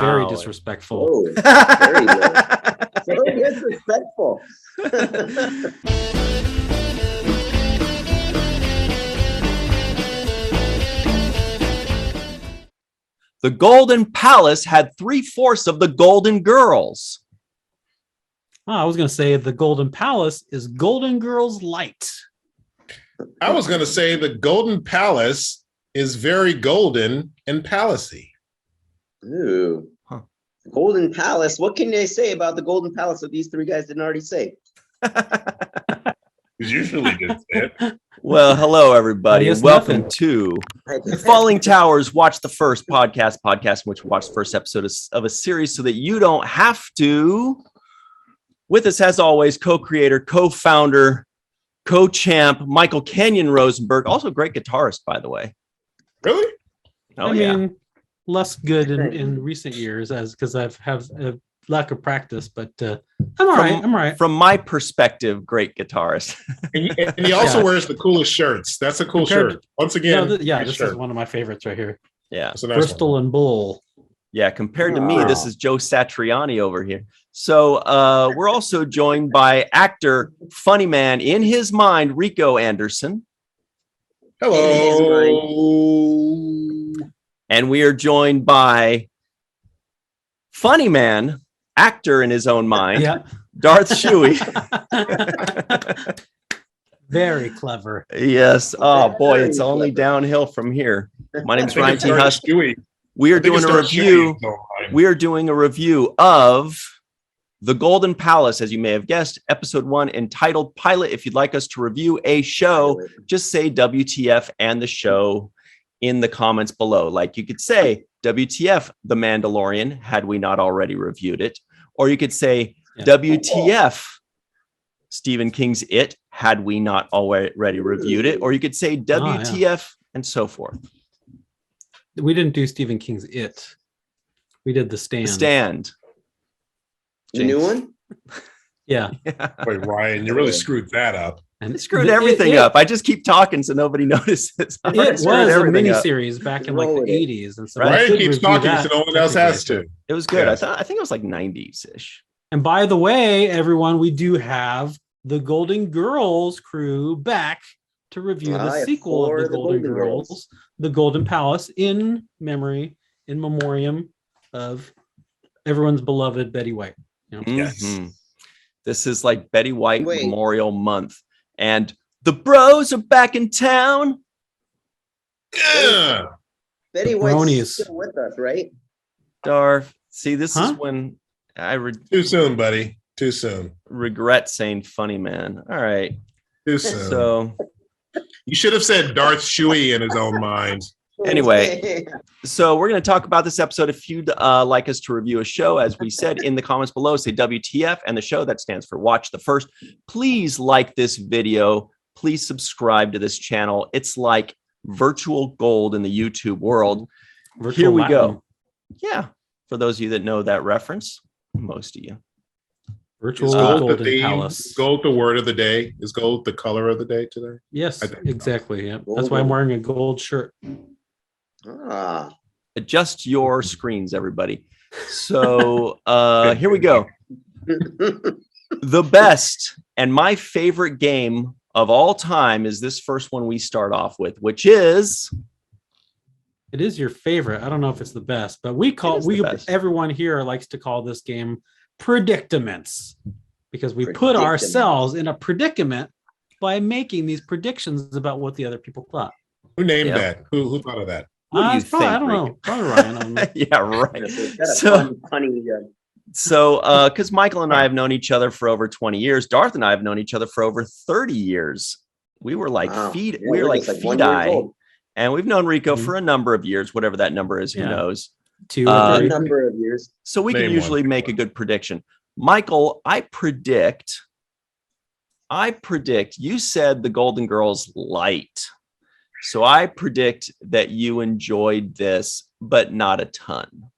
very disrespectful. Oh, very low. So disrespectful. The Golden Palace had 3/4 of the Golden Girls. Oh, I was going to say the Golden Palace is Golden Girls Light. I was going to say the Golden Palace is very golden and palacey. Ooh. Huh. Golden Palace. What can they say about the Golden Palace that these three guys didn't already say? Usually did say it. Well, hello, everybody, and welcome to Fallingtowers Watch the First podcast in which we watch the first episode of a series so that you don't have to. With us, as always, co-creator, co-founder, co-champ, Michael Kenyon Rosenberg, also a great guitarist, by the way. Really? I mean, less good in recent years because I've have a lack of practice, but I'm all right. I'm all right. From my perspective, great guitarist. And he also wears the coolest shirts. That's a cool shirt. Once again, this is one of my favorites right here. Yeah. Nice Bristol and Bull. Yeah, compared to me, this is Joe Satriani over here. So we're also joined by actor, funny man in his mind, Rico Anderson. Hello. And we are joined by funny man, actor in his own mind, Darth Schuhe. Very clever. Yes. Oh boy, it's only downhill from here. My name's Ryan T. Husky. We are doing a review. We are doing a review of The Golden Palace, as you may have guessed, episode 1, entitled Pilot. If you'd like us to review a show, just say WTF and the show in the comments below. Like you could say WTF The Mandalorian, had we not already reviewed it. Or you could say WTF Stephen King's It, had we not already reviewed it. Or you could say WTF and so forth. We didn't do Stephen King's It. We did The Stand. The Stand. The new one? Yeah. Wait, Ryan, you really screwed that up. And it screwed everything up. I just keep talking so nobody notices. It was a miniseries back in like the 80s. And so Ryan keeps talking so no one else has to. It was good. Yeah. I think it was like 90s-ish. And by the way, everyone, we do have the Golden Girls crew back to review the sequel of the Golden Girls, The Golden Palace, in memoriam of everyone's beloved Betty White. Yes. This is like Betty White Memorial Month. And the bros are back in town. Yeah. Betty White's still with us, right? Darth. See, this is when too soon, buddy. Too soon. Regret saying funny man. All right. Too soon. So you should have said Darth Schuhe in his own mind. Anyway, so we're going to talk about this episode. If you'd like us to review a show, as we said in the comments below, say WTF and the show, that stands for Watch the First. Please like this video. Please subscribe to this channel. It's like virtual gold in the YouTube world. Here we go. Yeah. For those of you that know that reference, most of you. Virtual Golden Palace. Is gold the word of the day? Is gold the color of the day today? Yes, exactly. Yeah. That's why I'm wearing a gold shirt. Adjust your screens, everybody. So here we go. The best and my favorite game of all time is this first one we start off with, which is... It is your favorite. I don't know if it's the best, but everyone here likes to call this game Predictaments, because we put ourselves in a predicament by making these predictions about what the other people thought. Who named that? Who thought of that? What do you think? I don't know. Probably Ryan. Yeah, right. Funny. So, because Michael and I have known each other for over 20 years, Darth and I have known each other for over 30 years. We were like feet. We were like feet-eye. And we've known Rico for a number of years, whatever that number is, who knows? A number of years. So we can usually make a good prediction. Michael, I predict, you said the Golden Girls light. So I predict that you enjoyed this, but not a ton.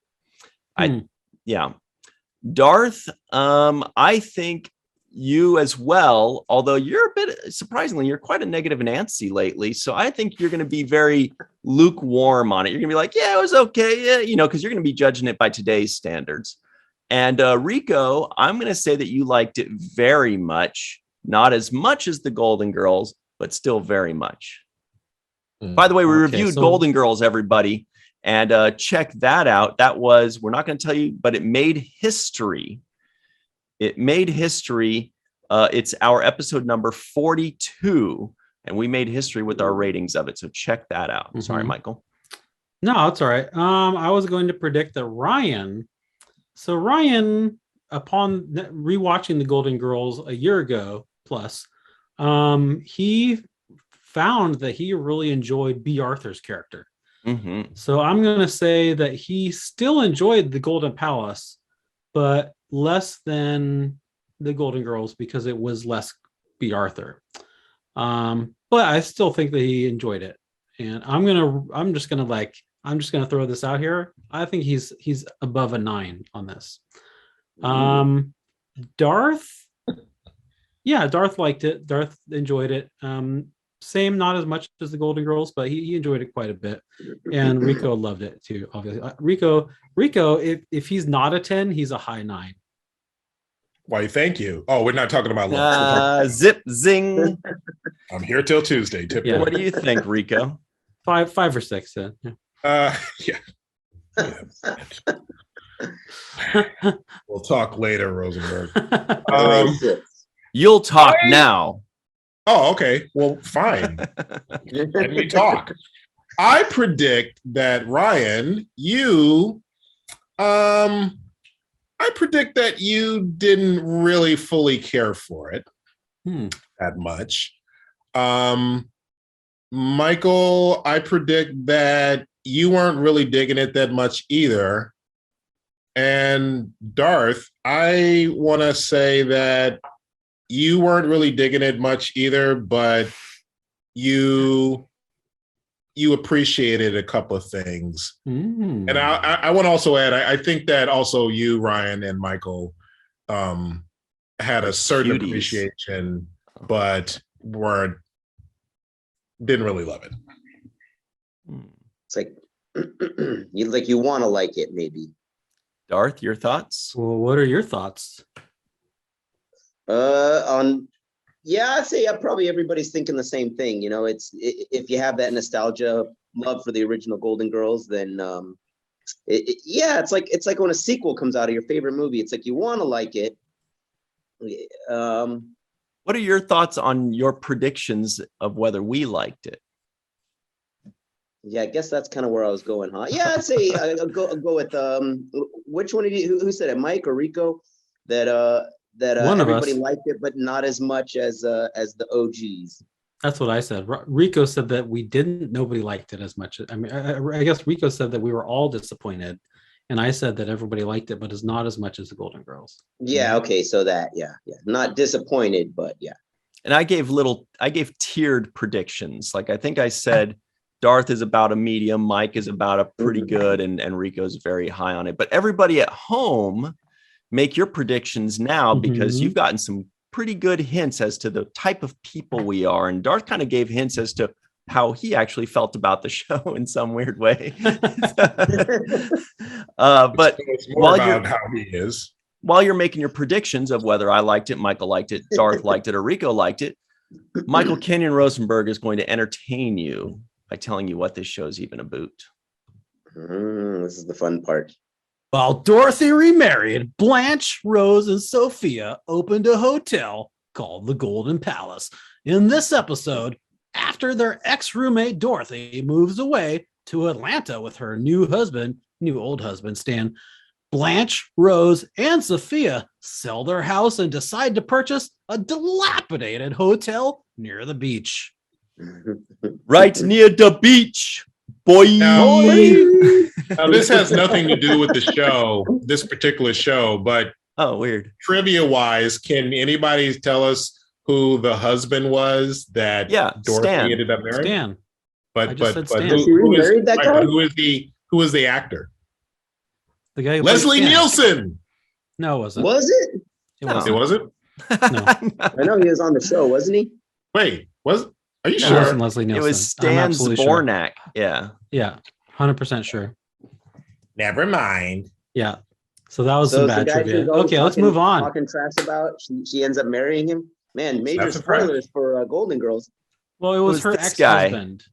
Darth, I think you as well, although you're a bit surprisingly, you're quite a negative Nancy lately. So I think you're going to be very lukewarm on it. You're going to be like, yeah, it was okay. Yeah, because you're going to be judging it by today's standards. And Rico, I'm going to say that you liked it very much, not as much as the Golden Girls, but still very much. By the way, we reviewed Golden Girls, everybody, and check that out. That was, we're not going to tell you, but it made history. It made history. It's our episode number 42, and we made history with our ratings of it. So check that out. Mm-hmm. Sorry, Michael. No, it's all right. I was going to predict that Ryan. So Ryan, upon rewatching the Golden Girls a year ago plus, he found that he really enjoyed B. Arthur's character. Mm-hmm. So I'm going to say that he still enjoyed the Golden Palace, but less than the Golden Girls because it was less B. Arthur. But I still think that he enjoyed it. And I'm just gonna throw this out here. I think he's above a 9 on this. Darth liked it. Darth enjoyed it. Same, not as much as the Golden Girls, but he enjoyed it quite a bit. And Rico loved it too, obviously. Rico, if he's not a 10, he's a high 9. Why, thank you. Oh, we're not talking about love. Zip, zing. I'm here till Tuesday. Yeah. What do you think, Rico? 5 or 6 then. Yeah. We'll talk later, Rosenberg. You'll talk now. Oh, okay. Well, fine. Let me talk. I predict that Ryan, I predict that you didn't really fully care for it that much. Michael, I predict that you weren't really digging it that much either. And Darth, I want to say that you weren't really digging it much either, but you appreciated a couple of things. And I want to also add, I think that also you, Ryan, and Michael had a certain appreciation, but didn't really love it. It's like you want to like it, maybe. Darth, your thoughts? Well, what are your thoughts? I'd say probably everybody's thinking the same thing. If you have that nostalgia, love for the original Golden Girls, then it's like when a sequel comes out of your favorite movie. It's like you want to like it. What are your thoughts on your predictions of whether we liked it? Yeah, I guess that's kind of where I was going, huh? Yeah, I'd say I'll go with which one of you? Who said it, Mike or Rico? That everybody liked it, but not as much as the OGs. That's what I said. Rico said that nobody liked it as much. I mean, I guess Rico said that we were all disappointed, and I said that everybody liked it, but it's not as much as the Golden Girls. Yeah. Okay. So that, yeah, not disappointed, but yeah. And I gave tiered predictions. Like I think I said, Darth is about a medium, Mike is about a pretty good, and Rico's very high on it. But everybody at home, make your predictions now because you've gotten some pretty good hints as to the type of people we are. And Darth kind of gave hints as to how he actually felt about the show in some weird way. But while you're making your predictions of whether I liked it, Michael liked it, Darth liked it, or Rico liked it, Michael Kenyon Rosenberg is going to entertain you by telling you what this show's even about. This is the fun part. While Dorothy remarried, Blanche, Rose, and Sophia opened a hotel called the Golden Palace. In this episode, after their ex-roommate Dorothy moves away to Atlanta with her new old husband, Stan, Blanche, Rose, and Sophia sell their house and decide to purchase a dilapidated hotel near the beach. Right near the beach. Boy. Now, this has nothing to do with the show, this particular show, but weird. Trivia wise, can anybody tell us who the husband was that Dorothy ended up marrying? Stan. But who is the actor? The guy who Leslie Nielsen. No, it wasn't. Was it? It wasn't. It wasn't? No. I know he was on the show, wasn't he? Wait, are you It sure? wasn't Leslie Nielsen. It was Stan Zbornak. Sure. Yeah. Yeah. 100% sure. Never mind. Yeah. So that was some bad trivia. Okay, let's move on. Talking trash about she ends up marrying him. Man, major spoilers for Golden Girls. Well, it was her ex-husband.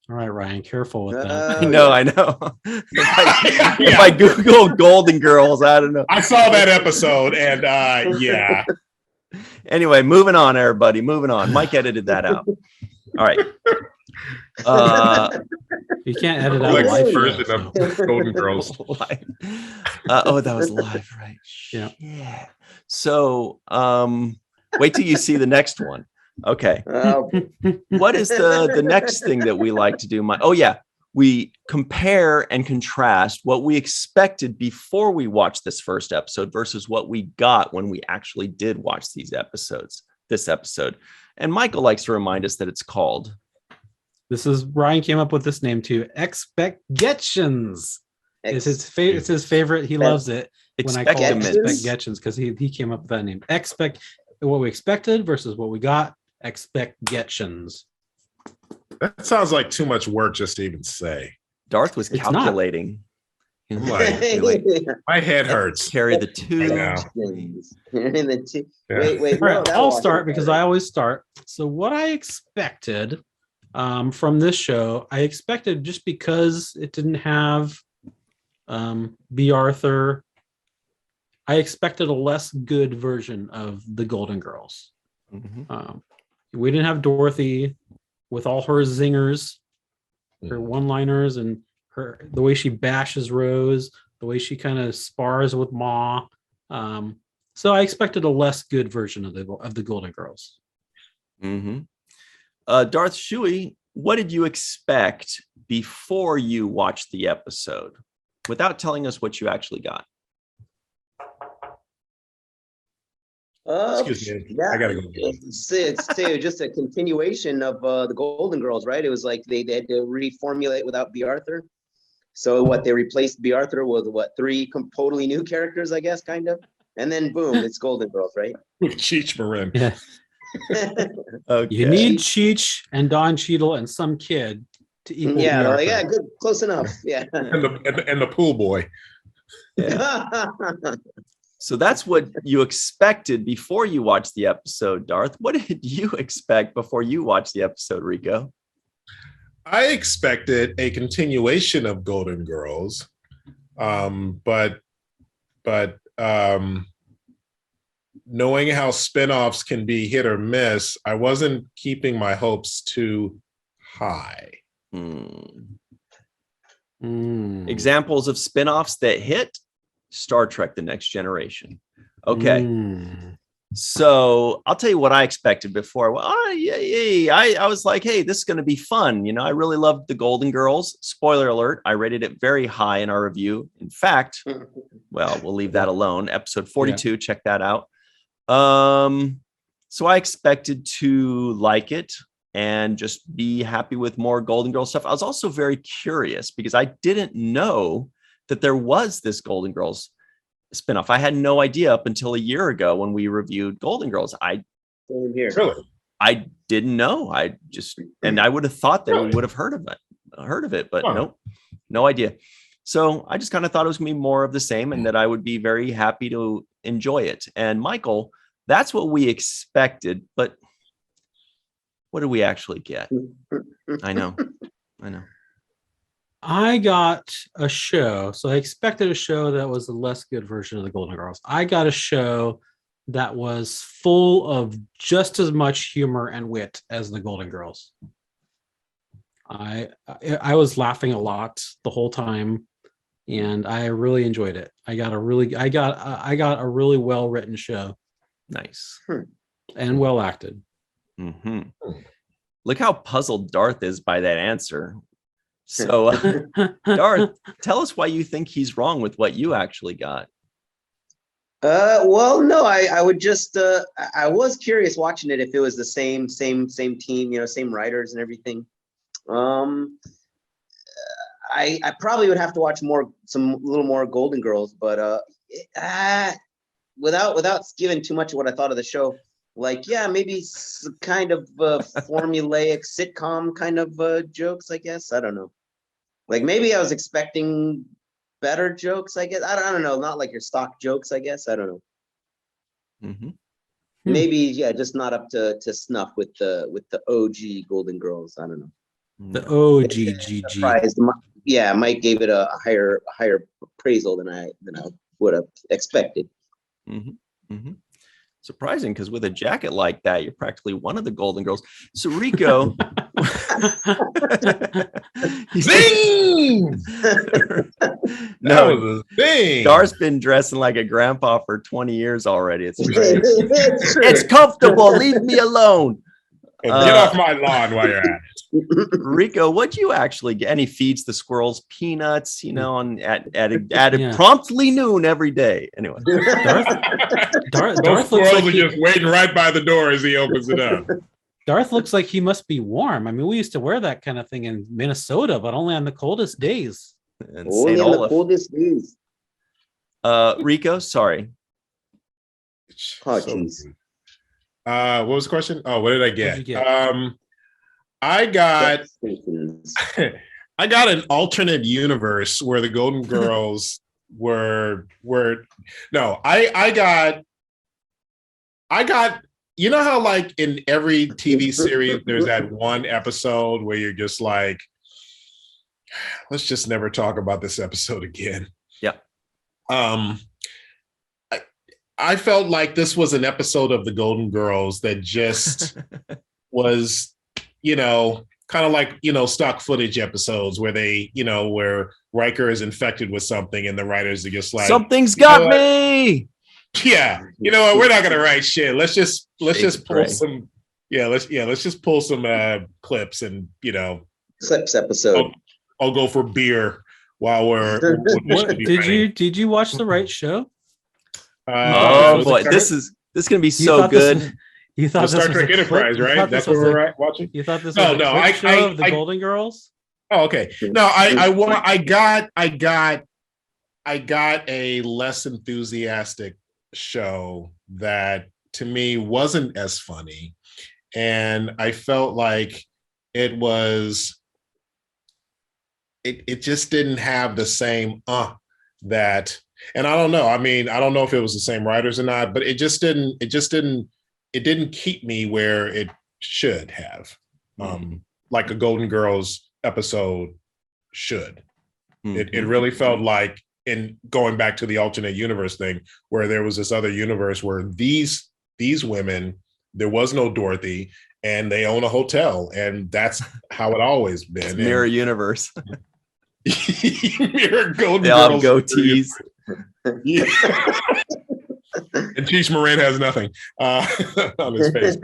All right, Ryan, careful with that. I know. If I Google Golden Girls, I don't know. I saw that episode, and yeah. Anyway, moving on, everybody. Moving on. Mike edited that out. All right. You can't edit out live version of Golden Girls. That was live, right? Yeah. So, wait till you see the next one. Okay. What is the next thing that we like to do? We compare and contrast what we expected before we watched this first episode versus what we got when we actually did watch this episode. And Michael likes to remind us that it's called. Ryan came up with this name too. Expectations. It's his favorite. He loves it when I call it Expectations because he came up with that name. What we expected versus what we got. Expectations. That sounds like too much work just to even say. Darth was calculating. My head hurts. Carry the two. Wait. All right, I'll start because I always start. So what I expected from this show, I expected just because it didn't have B. Arthur, I expected a less good version of the Golden Girls. Mm-hmm. We didn't have Dorothy with all her zingers, her one-liners, and the way she bashes Rose, the way she kind of spars with Ma. So I expected a less good version of the Golden Girls. Mm-hmm. Darth Schuhe, what did you expect before you watched the episode, without telling us what you actually got? Excuse me. Yeah. I gotta go. It's just a continuation of the Golden Girls, right? It was like they had to reformulate without B. Arthur. So they replaced B. Arthur with three totally new characters, I guess, kind of. And then boom, it's Golden Girls, right? With Cheech Marin. Yeah. Okay. You need Cheech and Don Cheadle and some kid to equal B. Arthur. Good, close enough. Yeah. And the pool boy. Yeah. So that's what you expected before you watched the episode, Darth. What did you expect before you watched the episode, Rico? I expected a continuation of Golden Girls, but knowing how spinoffs can be hit or miss, I wasn't keeping my hopes too high. Examples of spinoffs that hit: Star Trek: The Next Generation. Okay. So I'll tell you what I expected before. I was like, hey, this is going to be fun. I really loved the Golden Girls. Spoiler alert, I rated it very high in our review. In fact, well, we'll leave that alone. Episode 42, check that out. So I expected to like it and just be happy with more Golden Girls stuff. I was also very curious because I didn't know that there was this Golden Girls spinoff. I had no idea up until a year ago when we reviewed Golden Girls. I didn't know. I would have thought that we would have heard of it, but nope, no idea. So I just kind of thought it was gonna be more of the same and that I would be very happy to enjoy it. And Michael, that's what we expected, but what did we actually get? I know. I got a show. So I expected a show that was a less good version of the Golden Girls. I got a show that was full of just as much humor and wit as the Golden Girls. I was laughing a lot the whole time, and I really enjoyed it. I got a really well written show. Nice. And well acted. Mm-hmm. Look how puzzled Darth is by that answer. So, Darth, tell us why you think he's wrong with what you actually got. Well, no, I would just I was curious watching it if it was the same team, same writers and everything. I probably would have to watch a little more Golden Girls, but without giving too much of what I thought of the show, like, yeah, maybe kind of formulaic sitcom kind of jokes, I guess. I don't know. Like, maybe I was expecting better jokes, I guess. I don't know. Not like your stock jokes, I guess. I don't know. Mm-hmm. Maybe, yeah, just not up to snuff with the OG Golden Girls. I don't know. The OGGG. Yeah, Mike gave it a higher appraisal than I would have expected. Mm-hmm. Mm-hmm. Surprising, because with a jacket like that, you're practically one of the Golden Girls. So Rico, Zing! No, Darth's been dressing like a grandpa for 20 years already. It's great. It's comfortable. Leave me alone. Get off my lawn while you're at it. Rico, what'd you actually get? And he feeds the squirrels peanuts, at promptly noon every day. Anyway, Darth squirrels like are just waiting right by the door as he opens it up. Darth looks like he must be warm. I mean, we used to wear that kind of thing in Minnesota, but only on the coldest days. And only on the coldest days. Rico, sorry. Oh, jeez. What was the question? Oh, what did I get? I got an alternate universe where the Golden Girls were no, I got you know how like in every TV series there's that one episode where you're just like, let's just never talk about this episode again. Yeah. I felt like this was an episode of the Golden Girls that just was, kind of like, stock footage episodes where they, where Riker is infected with something and the writers are just like, something's got me. Yeah. You know what? We're not going to write shit. Let's just pull some. Yeah. Let's just pull some clips and, clips episode. I'll go for beer while we're. Did you watch the right show? Oh boy, this is gonna be so good. You thought Star Trek Enterprise, right? That's what we're watching. You thought this was a show of the Golden Girls? Oh, okay. No, I got a less enthusiastic show that to me wasn't as funny, and I felt like it just didn't have the same that. And I don't know. I mean, I don't know if it was the same writers or not, but it didn't keep me where it should have. Like a Golden Girls episode should. It really felt like, in going back to the alternate universe thing, where there was this other universe where these women, there was no Dorothy, and they own a hotel, and that's how it always been. It's mirror universe. Mirror Golden they all Girls. Have goatees. Yeah. And Cheech Marin has nothing on his face.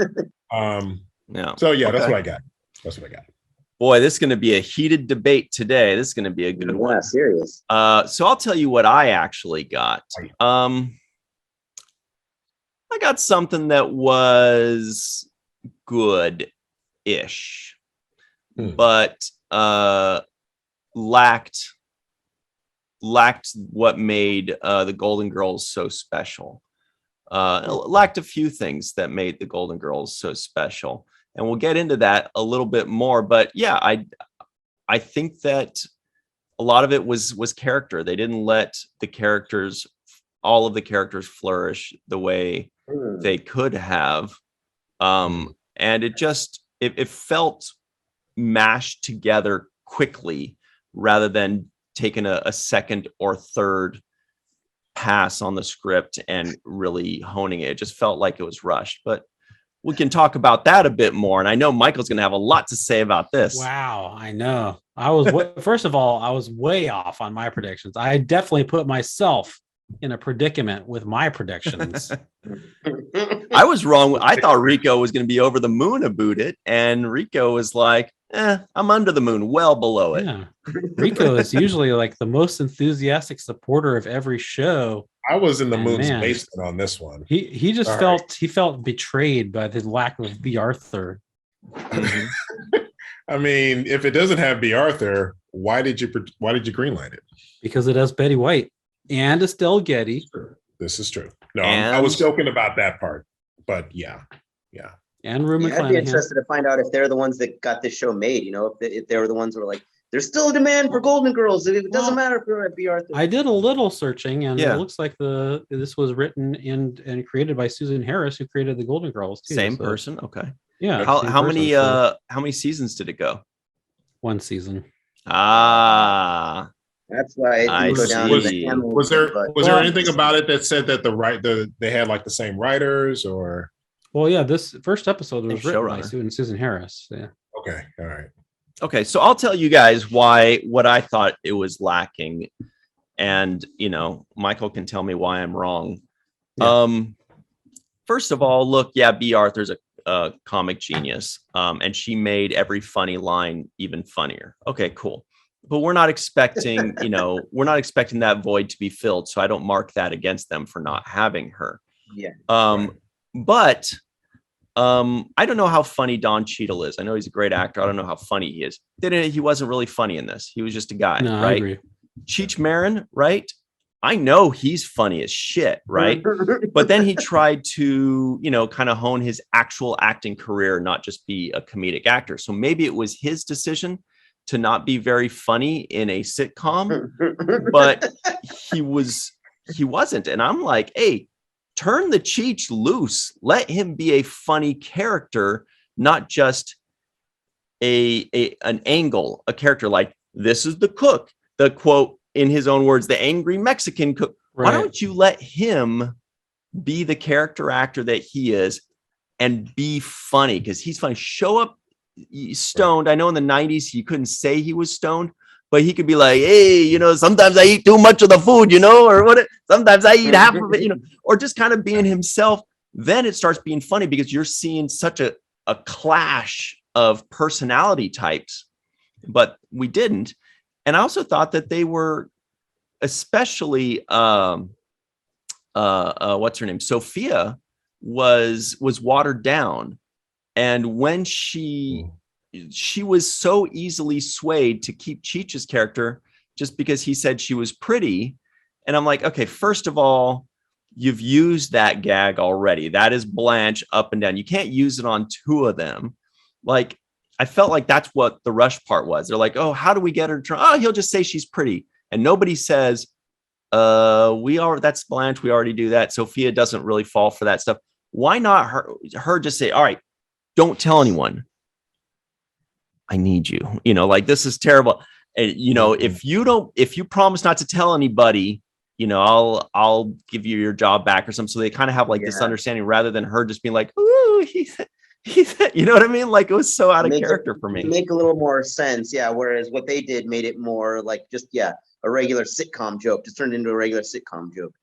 Yeah. So yeah, that's what I got. Boy, this is going to be a heated debate today. This is going to be a good one. Serious. So I'll tell you what I actually got. I got something that was good-ish, but lacked what made the Golden Girls so special. Lacked a few things that made the Golden Girls so special, and we'll get into that a little bit more. But yeah, I think that a lot of it was character. They didn't let all of the characters flourish the way they could have, and it felt mashed together quickly rather than taking a second or third pass on the script and really honing it. It just felt like it was rushed, but we can talk about that a bit more. And I know Michael's going to have a lot to say about this. Wow. I know. First of all, I was way off on my predictions. I definitely put myself in a predicament with my predictions. I was wrong. I thought Rico was going to be over the moon about it. And Rico was like, I'm under the moon, well below it. Yeah. Rico is usually like the most enthusiastic supporter of every show. I was in the moon's basement on this one. He just felt betrayed by the lack of B. Arthur. I mean, if it doesn't have B. Arthur, why did you greenlight it? Because it has Betty White. and Estelle Getty. This is true. No, I was joking about that part, but yeah. And Rue McClanahan. I'd be interested to find out if they're the ones that got this show made. If they were the ones who were like, there's still a demand for Golden Girls. It doesn't matter if you're at B. Arthur. I did a little searching, and it looks like this was written and created by Susan Harris, who created the Golden Girls too. Same person. Okay. Yeah. How many seasons did it go? 1 season. That's why I go down. Was there anything about it that said that they had like the same writers or? Well, yeah, this first episode was written by Susan Harris. Yeah. Okay. All right. Okay, so I'll tell you guys what I thought it was lacking, and Michael can tell me why I'm wrong. Yeah. First of all, look, B. Arthur's a comic genius, and she made every funny line even funnier. Okay, cool, but we're not expecting that void to be filled, so I don't mark that against them for not having her. Yeah. But I don't know how funny Don Cheadle is. I know he's a great actor. I don't know how funny he is. He wasn't really funny in this. He was just a guy, right? I agree. Cheech Marin, right? I know he's funny as shit, right? But then he tried to, kind of hone his actual acting career, not just be a comedic actor. So maybe it was his decision to not be very funny in a sitcom, but he wasn't. And I'm like, hey, turn the Cheech loose. Let him be a funny character, not just an angle, a character like this is the cook, the quote in his own words, the angry Mexican cook. Right. Why don't you let him be the character actor that he is and be funny? Because he's funny. Show up stoned. I know in the 90s you couldn't say he was stoned, but he could be like, hey, sometimes I eat too much of the food, or what? Sometimes I eat half of it, or just kind of being himself. Then it starts being funny because you're seeing such a clash of personality types, but we didn't. And I also thought that they were, especially, what's her name? Sophia was watered down. And when she was so easily swayed to keep Cheech's character just because he said she was pretty. And I'm like, okay, first of all, you've used that gag already. That is Blanche up and down. You can't use it on 2 of them. Like, I felt like that's what the rush part was. They're like, oh, how do we get her to turn? Oh, he'll just say she's pretty. And nobody says, that's Blanche. We already do that. Sophia doesn't really fall for that stuff. Why not her just say, all right, don't tell anyone. I need you, like this is terrible. And, if you promise not to tell anybody, I'll give you your job back or something. So they kind of have like this understanding rather than her just being like, ooh, he's, you know what I mean? Like it was so out of character for me. Make a little more sense. Yeah. Whereas what they did made it more like just, a regular sitcom joke, just turned into a regular sitcom joke.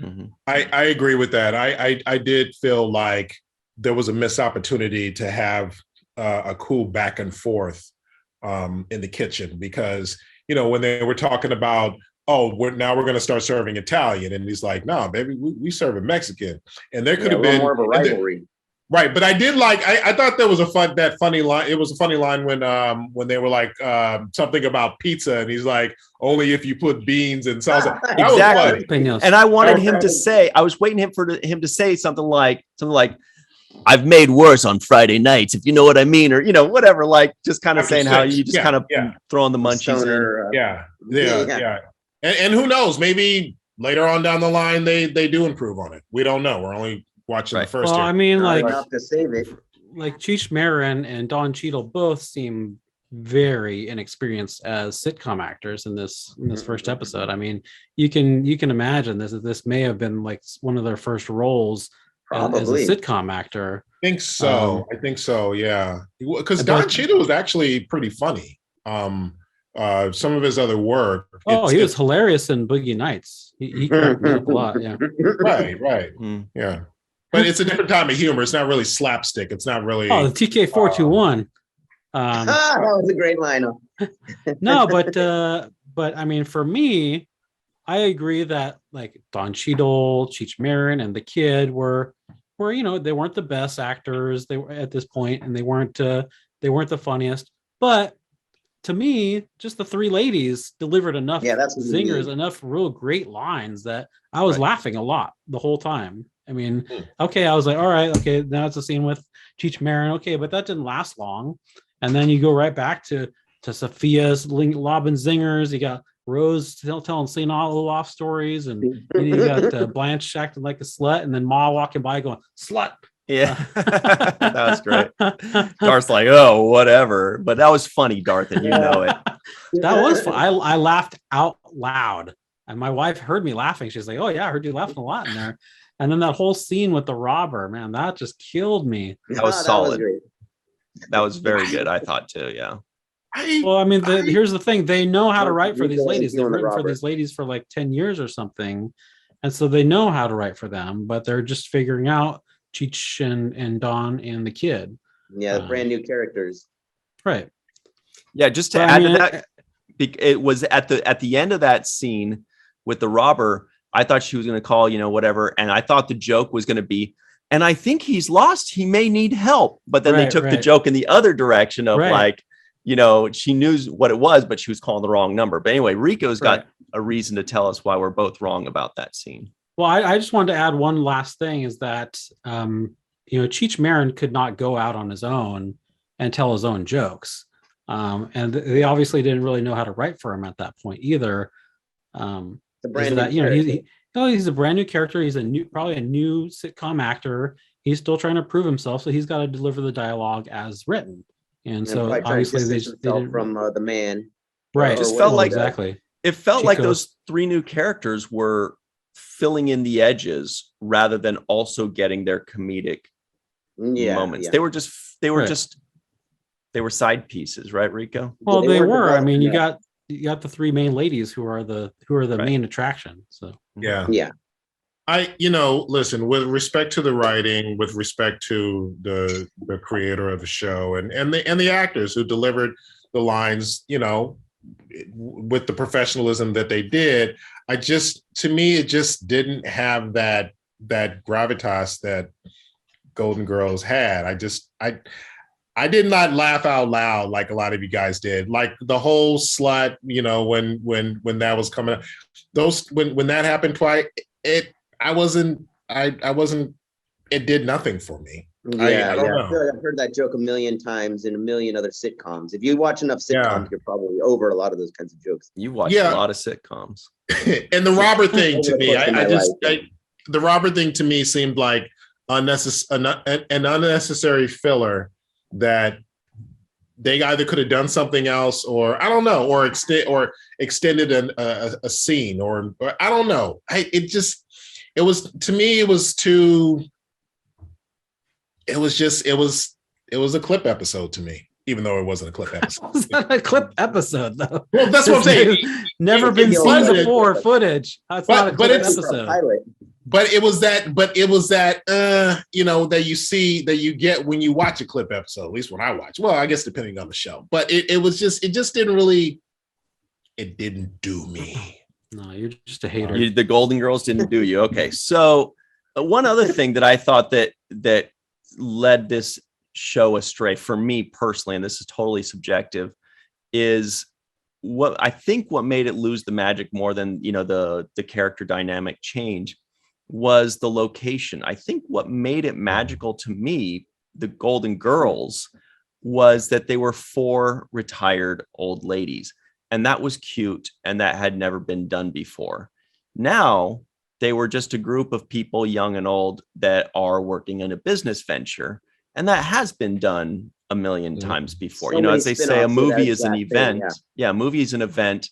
Mm-hmm. I agree with that. I did feel like there was a missed opportunity to have a cool back and forth in the kitchen because, when they were talking about, we're going to start serving Italian. And he's like, no, baby, we serve it Mexican. And there could have been more of a rivalry. Right. But I did I thought there was that funny line. It was a funny line when they were like something about pizza. And he's like, only if you put beans and salsa. Exactly. And I wanted him to say, I was waiting for him to say something like, I've made worse on Friday nights, if you know what I mean, or, whatever, like just kind of saying how you just kind of throw on the munchies. Stoner, Yeah. And who knows, maybe later on down the line, they do improve on it. We don't know. We're only watching the first. Well, I mean, like enough to save it. Like Cheech Marin and Don Cheadle both seem very inexperienced as sitcom actors in this first episode. I mean, you can imagine this may have been like one of their first roles. Probably. As a sitcom actor. I think so. Yeah. Because Don Cheadle was actually pretty funny. Some of his other work. He was hilarious in Boogie Nights. He cracked me up a lot. Yeah. Right. Yeah. But it's a different time of humor. It's not really slapstick. It's not really. Oh, the TK421. That was a great lineup. No, but I mean, for me, I agree that like Don Cheadle, Cheech Marin, and the kid were they weren't the best actors they were at this point, and they weren't the funniest. But to me, just the three ladies delivered enough zingers, enough real great lines that I was laughing a lot the whole time. I mean, okay, I was like, all right, okay, now it's a scene with Cheech Marin, okay, but that didn't last long. And then you go right back to Sophia's lobbing zingers. You got Rose telling St. Olaf stories, and you got Blanche acting like a slut, and then Ma walking by going, slut. Yeah, that was great. Darth's like, oh, whatever. But that was funny, Darth, and you know it. That was fun. I laughed out loud. And my wife heard me laughing. She's like, oh, yeah, I heard you laughing a lot in there. And then that whole scene with the robber, man, that just killed me. That was solid. That was very good, I thought, too. Yeah. Well, I mean, here's the thing. They know how to write for these ladies. They've written for these ladies for like 10 years or something. And so they know how to write for them, but they're just figuring out Cheech and Don and the kid. Yeah, brand new characters. Right. Yeah, just to add to that, it was at the end of that scene with the robber, I thought she was going to call, whatever. And I thought the joke was going to be, and I think he's lost. He may need help. But then they took the joke in the other direction of like, she knew what it was, but she was calling the wrong number. But anyway, Rico's got a reason to tell us why we're both wrong about that scene. Well, I just wanted to add one last thing is that, Cheech Marin could not go out on his own and tell his own jokes. And they obviously didn't really know how to write for him at that point either. He's a brand new character. He's probably a new sitcom actor. He's still trying to prove himself. So he's got to deliver the dialogue as written. And so obviously they didn't from the man. Right. It just felt like exactly. It felt like those three new characters were filling in the edges rather than also getting their comedic moments. They were side pieces, right, Rico? Well, they were. I mean, you got the three main ladies who are the main attraction. So yeah. Listen, with respect to the writing, with respect to the creator of the show and the actors who delivered the lines, with the professionalism that they did, to me, it just didn't have that gravitas that Golden Girls had. I did not laugh out loud like a lot of you guys did. Like the whole slut, when that was coming up, when that happened twice, it did nothing for me. I feel like I've heard that joke a million times in a million other sitcoms. If you watch enough sitcoms, you're probably over a lot of those kinds of jokes. You watch a lot of sitcoms. And the robber thing to me, the robber thing to me seemed like an unnecessary filler that they either could have done something else, or I don't know, or extended a scene, or I don't know. It was a clip episode to me, even though it wasn't a clip episode. It was not a clip episode, though. Well, that's what I'm saying. Never been seen before footage. That's not a clip episode. But it was that that you get when you watch a clip episode, at least when I watch. Well, I guess depending on the show. But it just didn't do me. No, you're just a hater. The Golden Girls didn't do you. Okay. So one other thing that I thought that led this show astray for me personally, and this is totally subjective, is what made it lose the magic more than the character dynamic change was the location. I think what made it magical to me, the Golden Girls, was that they were 4 retired old ladies, and that was cute, and that had never been done before. Now they were just a group of people, young and old, that are working in a business venture. And that has been done a million times before. As they say, a movie is an event. A movie is an event.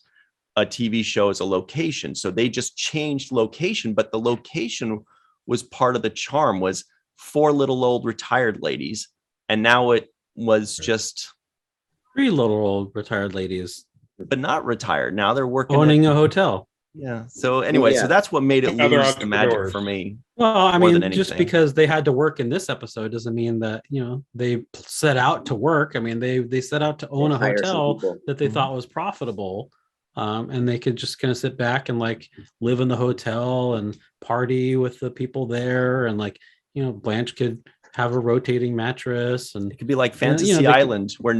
A TV show is a location. So they just changed location, but the location was part of the charm, was 4 little old retired ladies. And now it was just 3 little old retired ladies. But not retired. Now they're working owning a hotel. Yeah. So anyway, so that's what made it lose the magic for me. Well, I mean, just because they had to work in this episode doesn't mean that, they set out to work. I mean, they set out to own a hotel that they thought was profitable. And they could just kind of sit back and live in the hotel and party with the people there. And Blanche could have a rotating mattress, and it could be like Fantasy Island, where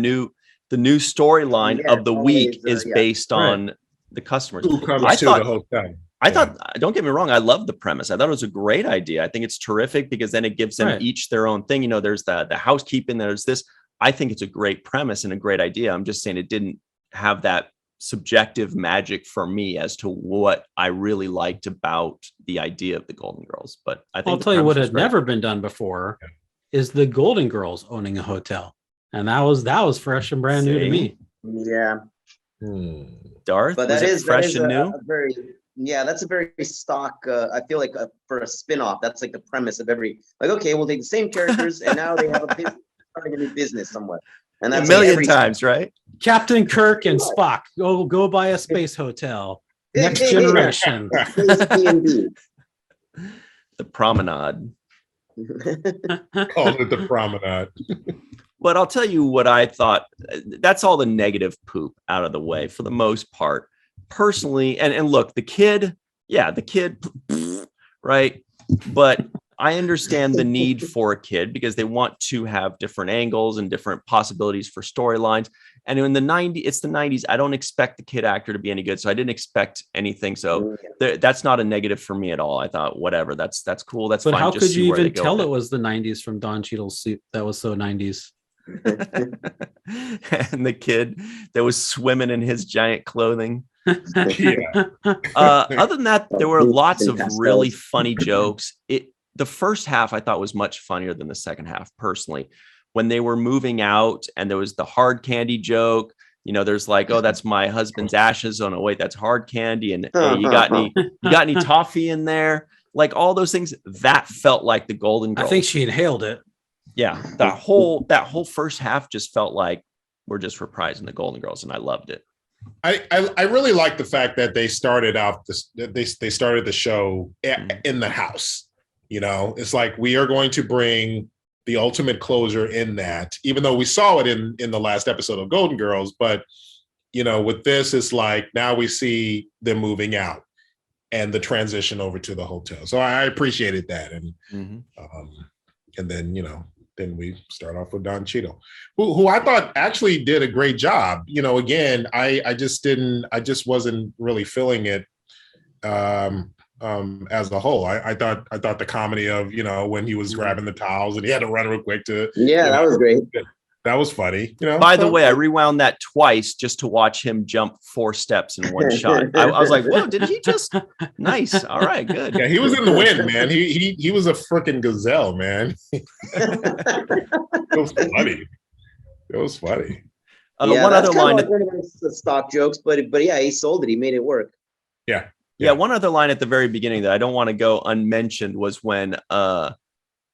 the new storyline of the week is based on the customers. Who comes to the hotel. I thought, don't get me wrong, I love the premise. I thought it was a great idea. I think it's terrific because then it gives them each their own thing. You know, there's the housekeeping, there's this. I think it's a great premise and a great idea. I'm just saying it didn't have that subjective magic for me as to what I really liked about the idea of the Golden Girls. But I think I'll tell you what had never been done before is the Golden Girls owning a hotel. And that was fresh and brand new to me. Yeah. Darth, but that is fresh and new. That's a very stock. I feel like for a spin-off, that's like the premise of every. Like, okay, we'll take the same characters, and now they have starting a new business somewhere, and that's a million times, right? Captain Kirk and Spock go buy a space hotel. Next generation. The Promenade. Call it the Promenade. But I'll tell you what I thought. That's all the negative poop out of the way for the most part. Personally, and look, the kid, right? But I understand the need for a kid because they want to have different angles and different possibilities for storylines. And in the 90s, it's the 90s. I don't expect the kid actor to be any good. So I didn't expect anything. So that's not a negative for me at all. I thought, whatever, that's cool. That's fine. But how could you even tell it was the 90s from Don Cheadle's suit? That was so 90s. And the kid that was swimming in his giant clothing. Other than that, there were lots of really funny jokes. The first half I thought was much funnier than the second half, personally. When they were moving out and there was the hard candy joke, you know, there's like, oh, that's my husband's ashes. Oh no, wait, that's hard candy. And hey, you got any toffee in there? Like all those things, that felt like the Golden Girls. I think she inhaled it. Yeah, that whole first half just felt like we're just reprising the Golden Girls, and I loved it. I really like the fact that they started out they started the show in the house. You know, it's like we are going to bring the ultimate closure in that, even though we saw it in the last episode of Golden Girls. But you know, with this, it's like now we see them moving out and the transition over to the hotel. So I appreciated that, and then you know. Then we start off with Don Cheadle, who I thought actually did a great job. You know, again, I just wasn't really feeling it as a whole. I thought the comedy of, you know, when he was grabbing the towels and he had to run real quick to. Yeah, that was great. That was funny. You know. By the way, I rewound that twice just to watch him jump 4 steps in one shot. I was like, "Whoa! Did he just?" Nice. All right, good. Yeah, he was in the wind, man. He was a freaking gazelle, man. It was funny. It was funny. One other line. Like one of the stock jokes, but yeah, he sold it. He made it work. Yeah. One other line at the very beginning that I don't want to go unmentioned was when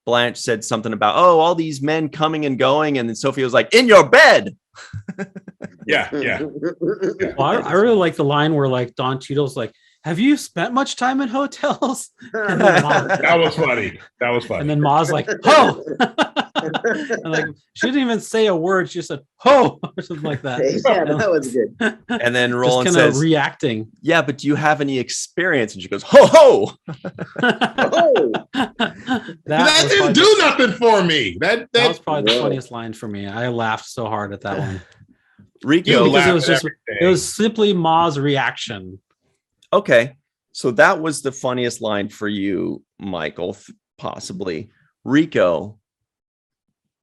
Blanche said something about, oh, all these men coming and going. And then Sophie was like, in your bed. Yeah. Well, I really like the line where like Don Cheadle's like, have you spent much time in hotels? That was funny. And then Ma's like, oh, and like she didn't even say a word. She just said, oh, or something like that. Yeah, that was good. And then Roland says, reacting. Yeah, but do you have any experience? And she goes, ho, ho. That didn't do nothing for me. That was probably the funniest line for me. I laughed so hard at that one. Rico, because it was simply Ma's reaction. Okay, so that was the funniest line for you, Michael, possibly. Rico,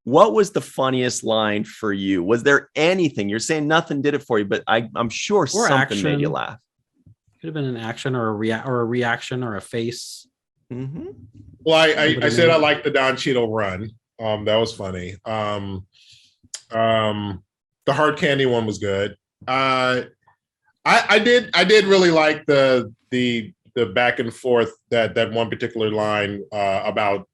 what was the funniest line for you? Was there anything? You're saying nothing did it for you, but I'm sure something made you laugh. Could have been an action or a reaction or a face. Mm-hmm. Well, I said I liked the Don Cheadle run. That was funny. The hard candy one was good. I did really like the back and forth that one particular line about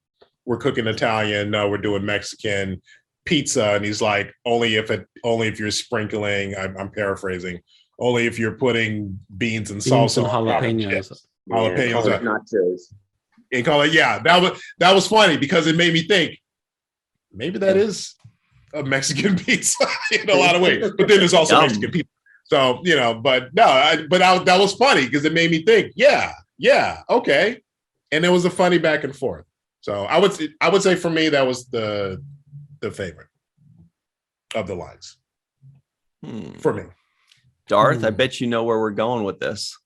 we're cooking Italian, no, we're doing Mexican pizza, and he's like, only if you're sprinkling. I'm paraphrasing. Only if you're putting beans and salsa, and jalapenos. Jalapenos, nachos. And call it, yeah. That was funny because it made me think maybe that is a Mexican pizza in a lot of ways. But then there's also Mexican pizza. So, you know, but no, that was funny because it made me think, yeah, okay. And it was a funny back and forth. So I would say for me, that was the favorite of the lines. for me. Darth, I bet you know where we're going with this.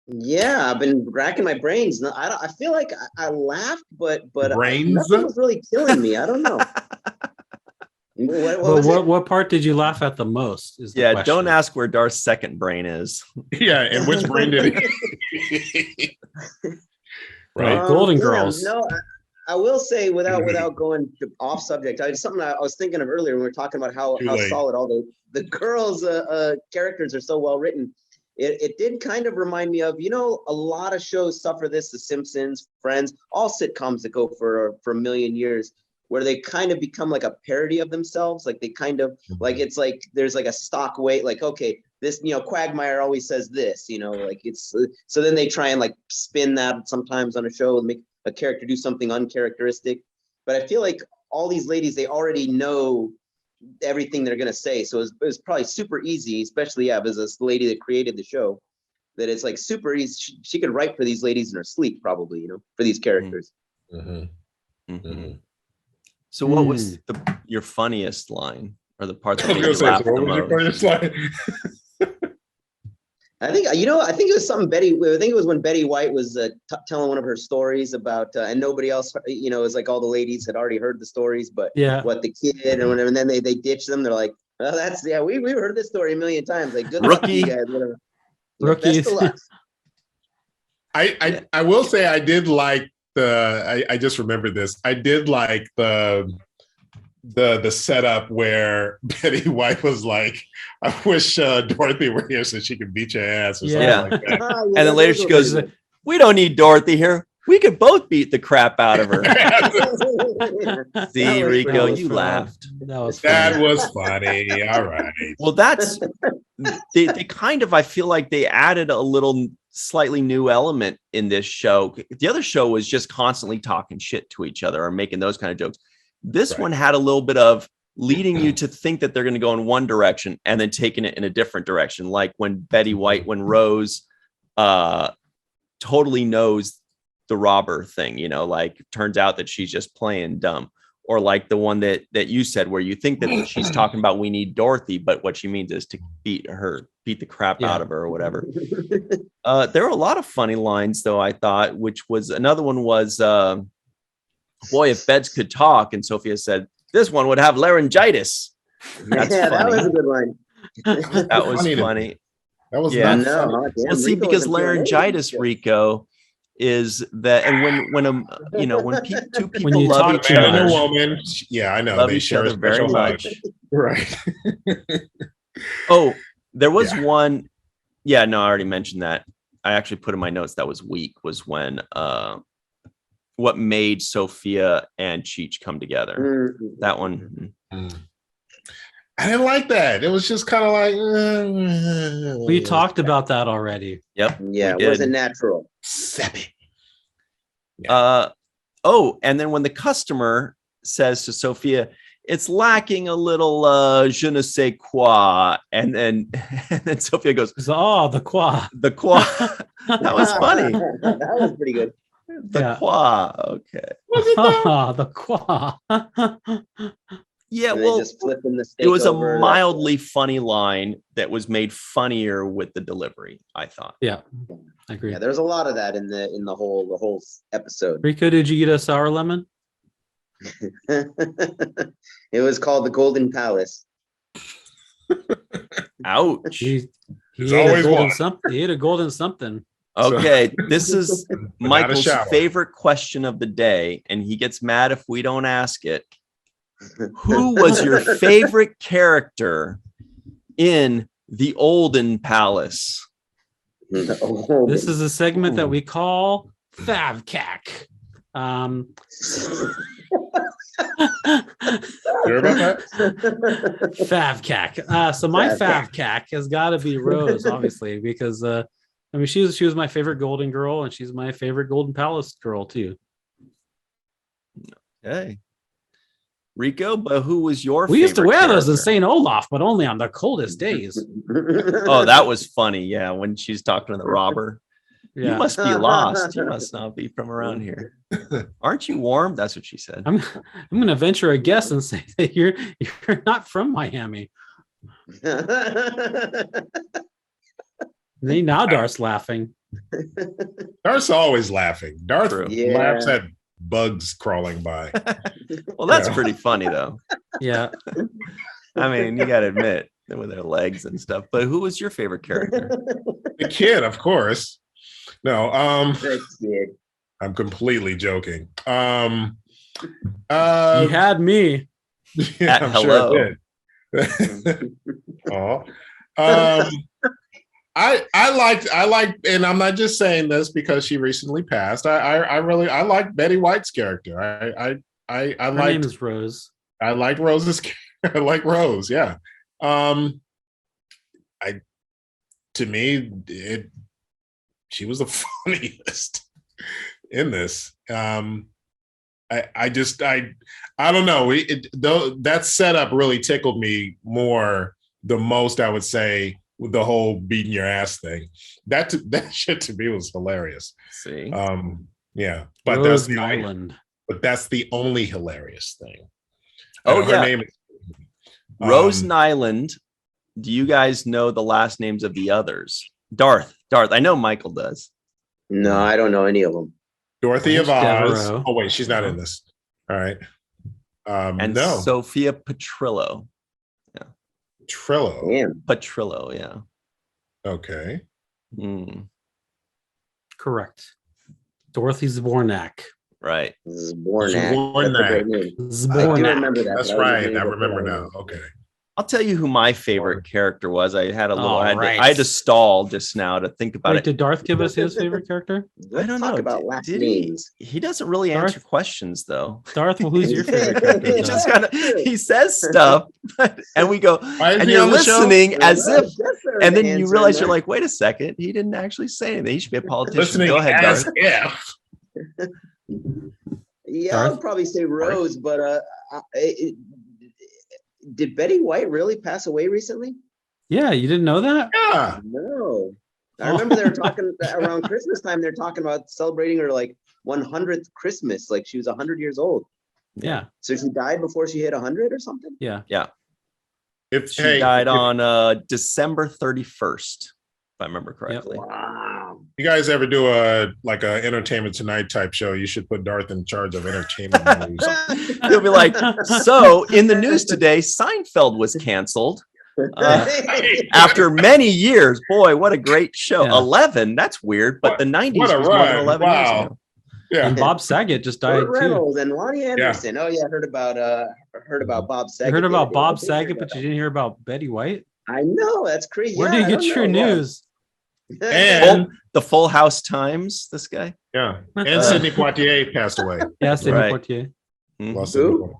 Yeah, I've been racking my brains. No, I feel like I laughed, but brains? Nothing was really killing me. I don't know. What part did you laugh at the most? Is the question. Don't ask where Darth's second brain is. Yeah, and which brain did he? Right, Golden Girls. No, I will say without going off subject. Something I was thinking of earlier when we were talking about how solid all the girls' characters are so well written. It did kind of remind me of, a lot of shows suffer this: The Simpsons, Friends, all sitcoms that go for a million years, where they kind of become like a parody of themselves. Like they kind of it's like there's like a stock way, like, okay, this, Quagmire always says this, like it's, so then they try and like spin that sometimes on a show and make a character do something uncharacteristic. But I feel like all these ladies, they already know everything they're going to say. So it was probably super easy, especially as this lady that created the show, that it's like super easy. She could write for these ladies in her sleep, probably, for these characters. So what was your funniest line, or the part that made you laugh the most? I think it was something I think it was when Betty White was telling one of her stories about, and nobody else, it was like all the ladies had already heard the stories, but what the kid and whatever, and then they ditch them. They're like, well, we've heard this story a million times. Like, good luck, you guys, whatever. Rookies. Best of luck. I will say I did like I just remembered this. I did like the setup where Betty White was like, I wish Dorothy were here so she could beat your ass or something like that. And then later she goes, we don't need Dorothy here. We could both beat the crap out of her. See, Rico, you laughed. That was funny. All right. Well, that's they kind of, I feel like they added a little slightly new element in this show. The other show was just constantly talking shit to each other or making those kind of jokes. This one had a little bit of leading you to think that they're going to go in one direction and then taking it in a different direction. Like when when Rose totally knows the robber thing, like turns out that she's just playing dumb. Or like the one that you said, where you think that she's talking about we need Dorothy, but what she means is to beat the crap out of her or whatever. There were a lot of funny lines though, I thought, which was another one was, boy, if beds could talk. And Sophia said, this one would have laryngitis. That's funny. That was a good line. That was funny. That was not funny. Well, see, because laryngitis, Rico, is that, and when two people love each other, woman, I know love each other very much, right? Oh, there was one. Yeah, no, I already mentioned that. I actually put in my notes that was weak was when what made Sophia and Cheech come together. That one. I didn't like that. It was just kind of like we talked about that already. Yep. Yeah, it wasn't natural. And then when the customer says to Sophia, it's lacking a little je ne sais quoi, and then Sophia goes, the quoi. The quoi. That was funny. That was pretty good. The qua. Okay. The qua. Yeah, well, it was a mildly funny line that was made funnier with the delivery, I thought. Yeah, I agree. Yeah, there's a lot of that in the whole episode. Rico, did you eat a sour lemon? It was called the Golden Palace. Ouch. He ate a golden something. He ate a golden something. Okay, this is Michael's favorite question of the day, and he gets mad if we don't ask it. Who was your favorite character in the Olden Palace? This is a segment that we call Favcac. Favcac. So my Favcac has got to be Rose, obviously, because she was my favorite Golden Girl, and she's my favorite Golden Palace girl too. Okay. Rico, but who was your favorite? We used to wear those in character? St. Olaf, but only on the coldest days. Oh, that was funny. Yeah, when she's talking to the robber. Yeah. You must be lost. You must not be from around here. Aren't you warm? That's what she said. I'm going to venture a guess and say that you're not from Miami. Now Darth's laughing. Darth's always laughing. Darth True. laughs at bugs crawling by. Well, that's pretty funny though. Yeah. I mean, you got to admit, with their legs and stuff. But who was your favorite character? The kid, of course. No, The kid. I'm completely joking. You had me. Yeah, At I'm hello. sure I did. Oh. I liked, and I'm not just saying this because she recently passed. I like Betty White's character. Her liked, name is Rose. I like Rose's. I like Rose. Yeah. To me, she was the funniest in this. I don't know. That setup really tickled me the most, I would say, with the whole beating your ass thing. That shit to me was hilarious. See, yeah, but Rose Nyland. that's the only hilarious thing. Oh, her yeah. name is Rose Nyland. Do you guys know the last names of the others? Darth. I know Michael does. No, I don't know any of them. Dorothy of Oz. Devereaux. Oh wait, she's not in this. All right. And no. Sophia Petrillo. Trillo. Damn. Petrillo, yeah. Okay. Correct. Dorothy Zbornak. Right. Zbornak. That's a great name. I do Zbornak. remember that. That's That was a right. really I good remember one. now. Okay. I'll tell you who my favorite character was. I had a little. All I right. had to stall just now to think about Wait, it. did Darth give us his favorite character? Let's don't talk know. about last Did names. He doesn't really Darth? answer questions though. Darth, well, who's your favorite character? He then? just kind of he says stuff, and we go, Why is and he you're on the show? listening as Well, if, that's their and then you answer, realize you're man. like, wait a second, he didn't actually say anything. He should be a politician. Listening Go ahead, as Darth. if. Yeah, Darth? I would probably say Rose, but did Betty White really pass away recently? Yeah, you didn't know that? Yeah. No. I remember they were talking around Christmas time. They're talking about celebrating her like 100th Christmas, like she was 100 years old. Yeah. So she died before she hit 100 or something. Yeah. If She died on December 31st, if I remember correctly. Wow. you guys ever do a Entertainment Tonight type show, you should put Darth in charge of entertainment news. He'll be like, so in the news today, Seinfeld was canceled. After many years. Boy, what a great show. Yeah. 11, that's weird, but the 90s was what a more than ride. 11 years Wow. ago. Yeah. And Bob Saget just died Burt too. Reynolds and Lonnie Anderson. Oh yeah, I heard about Bob You Saget. heard the about other day. Bob I did hear Saget, about but you that. didn't hear about Betty White? I know, that's crazy. Where Yeah, do you I get don't your know. news? And The Full House Times, this guy. yeah. And Sidney Poitier passed away. Yeah, Sidney Right. Poitier. Lost Who?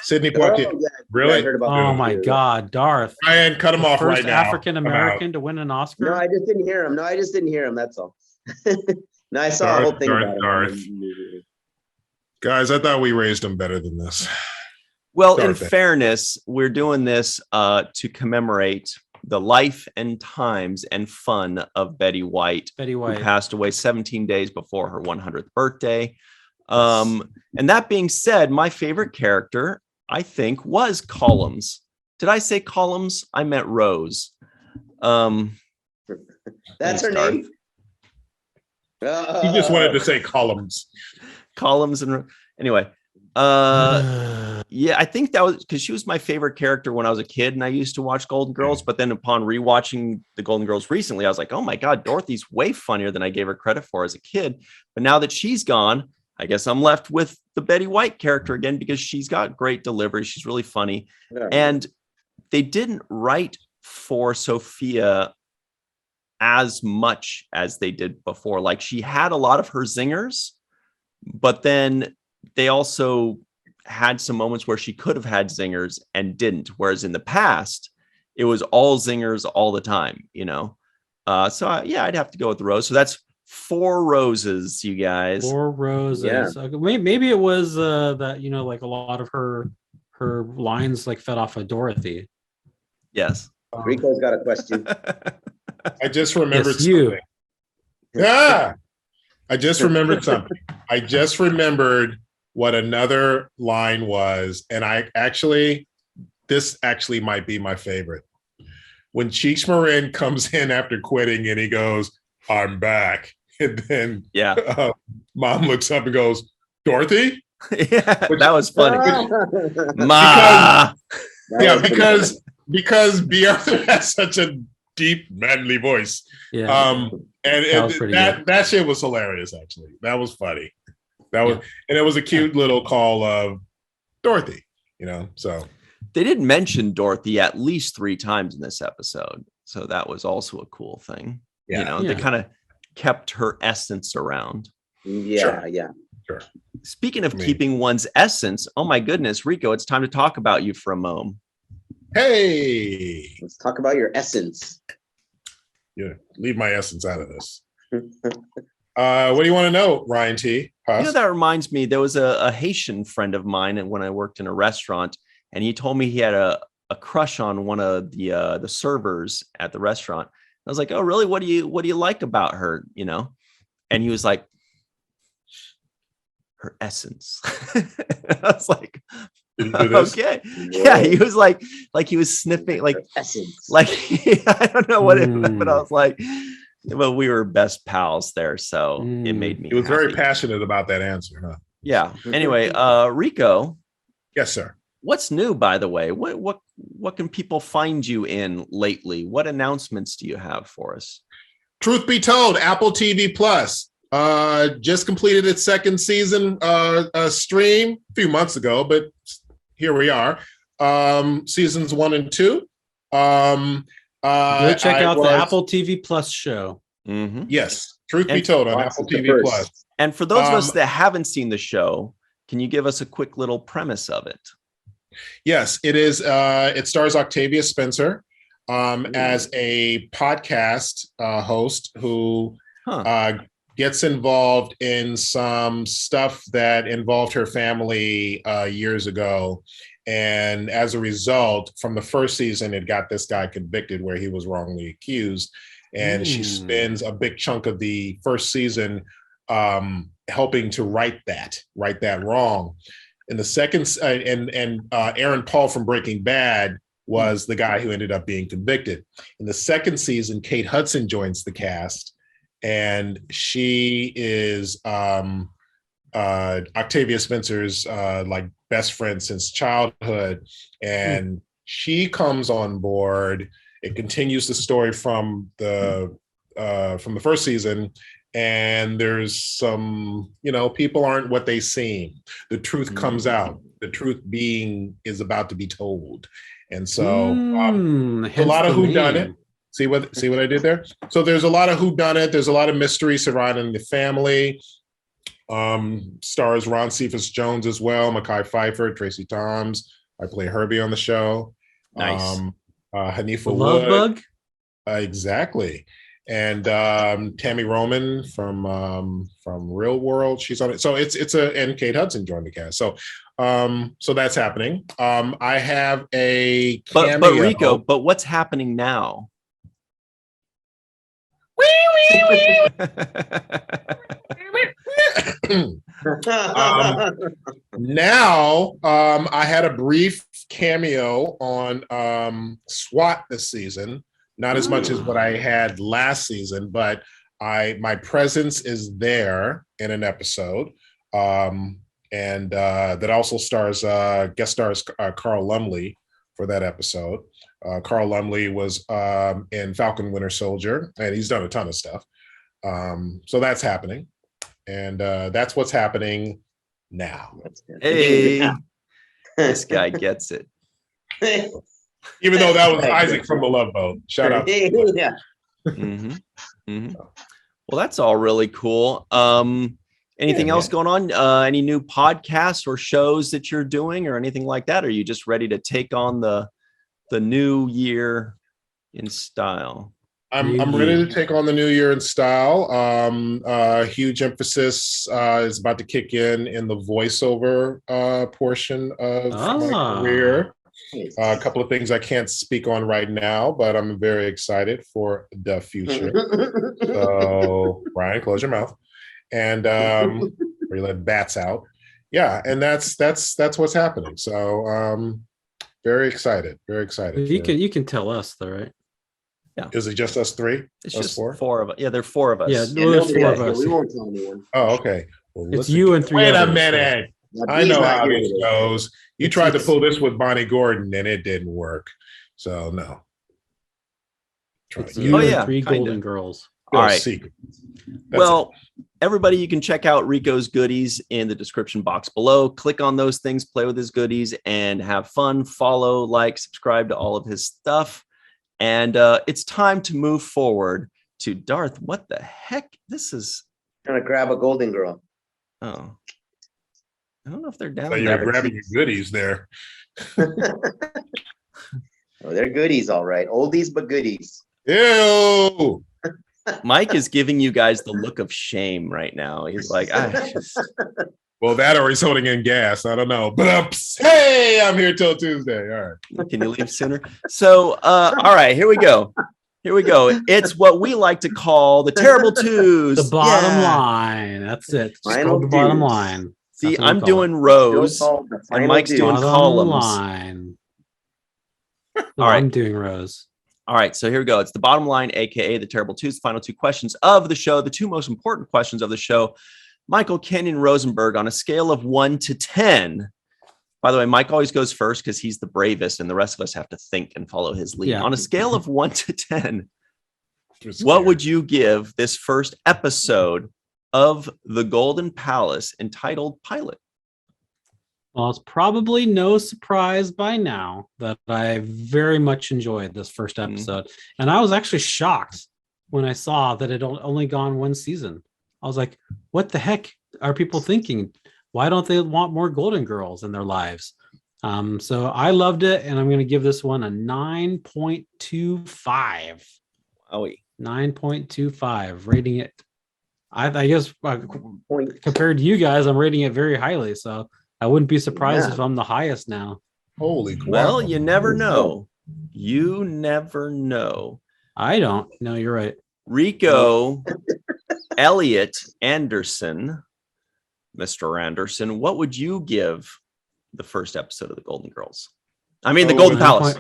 Sidney Oh, Poitier. yeah, Really? I heard about Oh that my too. God, Darth. Ryan, cut him The off first right now. African American to win an Oscar. No, I just didn't hear him. That's all. No, I saw a whole thing about Darth. him. Guys, I thought we raised him better than this. Well, Sorry, in Ben. fairness, we're doing this to commemorate the life and times and fun of Betty White, Betty who White. passed away 17 days before her 100th birthday. And that being said, my favorite character, I think, was Columns. Did I say Columns? I meant Rose. That's Thanks, her Darth. name. He just wanted to say columns. Columns and anyway. Yeah, I think that was because she was my favorite character when I was a kid and I used to watch Golden Girls. But then upon rewatching the Golden Girls recently, I was like, oh my God, Dorothy's way funnier than I gave her credit for as a kid. But now that she's gone, I guess I'm left with the Betty White character again because she's got great delivery. She's really funny. Yeah. And they didn't write for Sophia as much as they did before. Like she had a lot of her zingers, but then they also had some moments where she could have had zingers and didn't. Whereas in the past, it was all zingers all the time, you know? I'd have to go with the Rose. So that's 4 roses, you guys. 4 roses. Yeah. Okay, maybe it was that, you know, like a lot of her lines like fed off of Dorothy. Yes. Rico's got a question. I just remembered Yes, you. something. Yeah. I just remembered something. I just remembered what another line was. And this actually might be my favorite. when Cheech Marin comes in after quitting and he goes, "I'm back," and then Mom looks up and goes, "Dorothy." Yeah, that was funny. Because B. Arthur has such a deep, manly voice. Yeah. That shit was hilarious. Actually, that was funny. And it was a cute little call of Dorothy. So they did mention Dorothy at least 3 times in this episode, so that was also a cool thing. They kind of kept her essence around. Sure. Speaking of keeping one's essence, oh my goodness, Rico, it's time to talk about you for a moment. Hey, let's talk about your essence. Yeah, leave my essence out of this. What do you want to know, Ryan T? That reminds me, there was a Haitian friend of mine, and when I worked in a restaurant, and he told me he had a crush on one of the servers at the restaurant. I was like, "Oh, really? What do you like about her?" And he was like, "Her essence." I was like, "Okay, yeah." He was like he was sniffing, like essence. Like I don't know what it was, but I was like, well, we were best pals there, so it made me. He was very passionate about that answer, huh? Yeah. Anyway, Rico. Yes, sir. What's new, by the way? What can people find you in lately? What announcements do you have for us? Truth be told, Apple TV Plus just completed its second season stream a few months ago, but here we are. Seasons 1 and 2. Go check out the Apple TV Plus show. Mm-hmm. Yes, Truth be told on Apple TV Plus. And for those of us that haven't seen the show, can you give us a quick little premise of it? Yes, it is. It stars Octavia Spencer as a podcast host who gets involved in some stuff that involved her family years ago. And as a result, from the first season, it got this guy convicted where he was wrongly accused. And she spends a big chunk of the first season helping to right that wrong. In the second, Aaron Paul from Breaking Bad was the guy who ended up being convicted. In the second season, Kate Hudson joins the cast, and she is Octavia Spencer's like best friend since childhood, and she comes on board. It continues the story from the first season. And there's some, people aren't what they seem. The truth comes out. The truth is about to be told. And so a lot of whodunit. See what I did there? So there's a lot of whodunit. There's a lot of mystery surrounding the family. Stars Ron Cephas Jones as well, Mekhi Phifer, Tracy Toms. I play Herbie on the show. Nice. Hanifa Wood. Love Bug? Exactly. And Tammy Roman from Real World, she's on it. So and Kate Hudson joined the cast. So that's happening. I have a cameo. But Rico, what's happening now? Now I had a brief cameo on SWAT this season. Not as much as what I had last season, but my presence is there in an episode, and that also guest stars Carl Lumley for that episode. Carl Lumley was in Falcon Winter Soldier, and he's done a ton of stuff. So that's happening, and that's what's happening now. Hey, this guy gets it. Even though that was Isaac from the Love Boat. Shout out. Yeah. Mm-hmm. Mm-hmm. Well, that's all really cool. Anything else going on? Any new podcasts or shows that you're doing or anything like that? Or are you just ready to take on the new year in style? I'm ready to take on the new year in style. Huge emphasis is about to kick in the voiceover portion of my career. A couple of things I can't speak on right now, but I'm very excited for the future. So, Ryan, close your mouth, and we let bats out. Yeah, and that's what's happening. So, very excited. Very excited. You can tell us though, right? Yeah. Is it just us three? It's us just four? four of us. Yeah, there are four of us. Yeah, Yeah, there's four of us. we won't tell anyone. Oh, okay. Well, It's you and three Wait others, a minute. Now, I Dee's know not how here this today. goes. You tried to pull this with Bonnie Gordon, and it didn't work. So no. It's you and three kinda. Golden Girls. All right. Secret. Well, everybody, you can check out Rico's goodies in the description box below. Click on those things, play with his goodies, and have fun. Follow, like, subscribe to all of his stuff. And it's time to move forward to Darth. What the heck? This is Trying to grab a Golden Girl. oh, I don't know if they're down so there. you're grabbing your goodies there. Oh, they're goodies, all right. Oldies but goodies. Ew. Mike is giving you guys the look of shame right now. He's like, Well, that or he's holding in gas. I don't know. But hey, I'm here till Tuesday. All right. Can you leave sooner? So, all right, here we go. Here we go. It's what we like to call the terrible twos. The bottom line. That's it. Just Final the bottom dues. line. See, That's what we I'm call doing it. rows, Still called the and final Mike's dues. doing Bottom columns. line. No, All right. I'm doing rows. All right, so here we go. It's the bottom line, aka the terrible twos. Final two questions of the show, the two most important questions of the show. Michael Kenyon Rosenberg, on a scale of 1 to 10. By the way, Mike always goes first because he's the bravest, and the rest of us have to think and follow his lead. Yeah. On a scale of 1 to 10, what would you give this first episode of The Golden Palace entitled Pilot? Well, it's probably no surprise by now that I very much enjoyed this first episode. And I was actually shocked when I saw that it only gone one season. I was like, what the heck are people thinking? Why don't they want more Golden Girls in their lives? So I loved it, and I'm going to give this one a 9.25. Owie. 9.25, rating it. I guess compared to you guys, I'm rating it very highly. So I wouldn't be surprised if I'm the highest now. Holy crap. Well, you never know. You never know. I don't. No, you're right. Rico Elliot Anderson, Mr. Anderson, what would you give the first episode of The Golden Girls? I mean, The Golden Palace.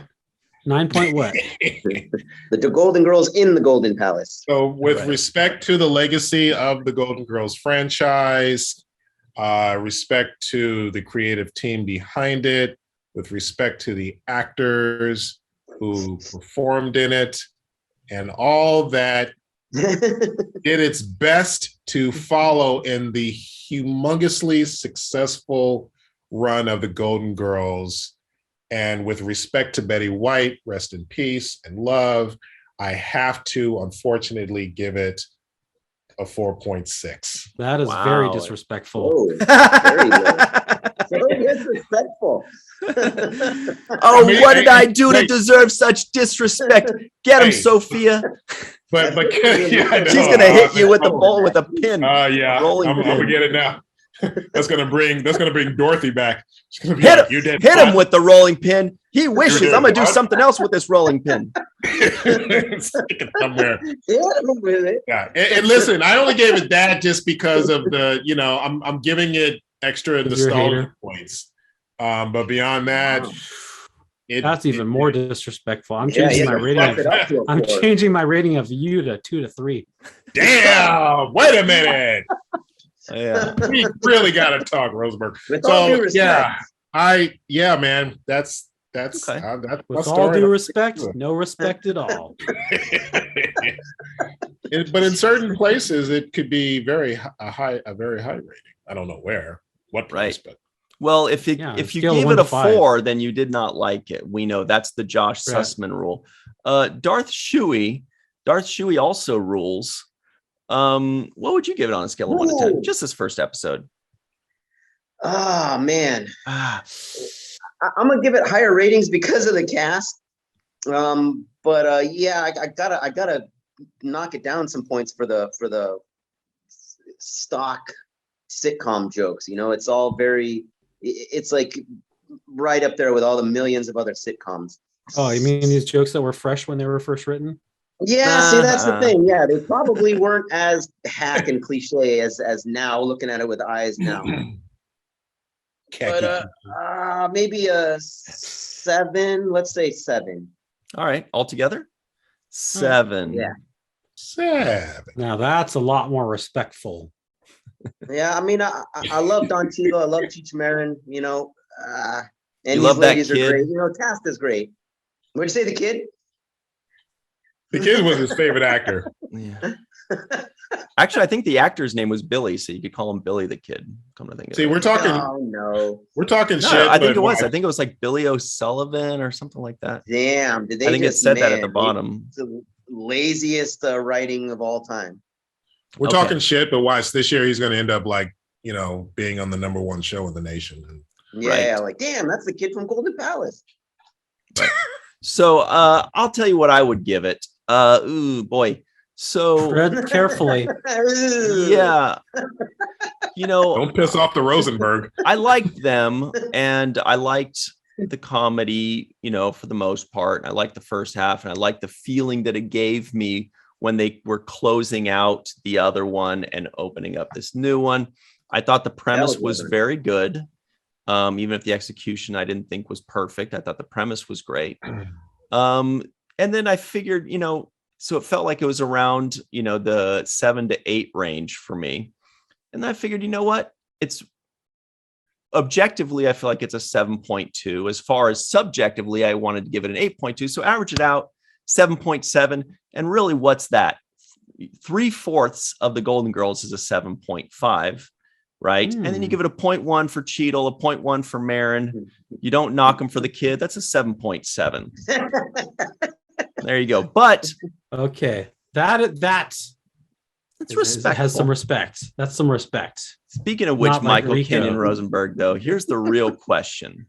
9 point what? The Golden Girls in the Golden Palace. So with respect to the legacy of the Golden Girls franchise, respect to the creative team behind it, with respect to the actors who performed in it, and all that did its best to follow in the humongously successful run of the Golden Girls. And with respect to Betty White, rest in peace and love, I have to unfortunately give it a 4.6. That is very disrespectful. Oh, very low. Very disrespectful. What did I do to deserve such disrespect? Get him, Sophia. But yeah, she's gonna hit you with the ball with a pin. Yeah, I'm gonna get it now. That's gonna bring Dorothy back. She's gonna be hit like, him, hit him with the rolling pin. He wishes I'm gonna do something else with this rolling pin. Stick it somewhere. With it. Yeah, and listen, I only gave it that just because of the, I'm giving it extra nostalgia points. But beyond that, that's even more disrespectful. I'm changing my rating. I'm changing my rating of you to 2 to 3. Damn! Wait a minute. Yeah, we really got to talk, Rosenberg. With all due respect. Man, that's okay. With all due respect, no respect at all. But in certain places, it could be a very high rating. I don't know what place, but well, if you gave it a 4, then you did not like it. We know that's the Josh Sussman rule. Darth Schuhe also rules. What would you give it on a scale of 1 to 10? Just this first episode. Oh man. I'm gonna give it higher ratings because of the cast. But I gotta knock it down some points for the stock sitcom jokes. It's all it's like right up there with all the millions of other sitcoms. Oh, you mean these jokes that were fresh when they were first written? Yeah, see, that's the thing. Yeah, they probably weren't as hack and cliche as now, looking at it with eyes now. But maybe a 7. Let's say 7. All right, altogether 7. Yeah. 7. Now that's a lot more respectful. Yeah, I mean, I love Don Cheadle. I love Cheech Marin. You know, and You these love that ladies are kid? great. You know, Cast is great. What'd you say, the kid? The kid was his favorite actor. Yeah. Actually, I think the actor's name was Billy, so you could call him Billy the Kid. Come to think of See, it. we're talking. Oh no! We're talking No, shit. I think but it was. why? I think it was like Billy O'Sullivan or something like that. Damn! Did they? I think just, it said that at the man, bottom. it's the laziest writing of all time. We're Okay. talking shit, but watch this year. He's going to end up like being on the #1 show in the nation. Yeah, Right. like damn, that's the kid from Golden Palace. So I'll tell you what I would give it. Ooh boy. So Tread carefully. yeah. Don't piss off the Rosenberg. I liked them and I liked the comedy, for the most part. I liked the first half and I liked the feeling that it gave me when they were closing out the other one and opening up this new one. I thought the premise was very good. Even if the execution I didn't think was perfect. I thought the premise was great. And then I figured, so it felt like it was around, the 7 to 8 range for me. And then I figured, you know what? It's objectively, I feel like it's a 7.2. As far as subjectively, I wanted to give it an 8.2. So average it out, 7.7. And really, what's that? 3/4 of the Golden Girls is a 7.5, right? And then you give it a 0.1 for Cheadle, a 0.1 for Marin. You don't knock them for the kid. That's a 7.7. There you go. But okay, that's respectable. Has some respect. That's some respect. Speaking of which, Not like Michael Rico. Kenyon Rosenberg, though, here's the real question.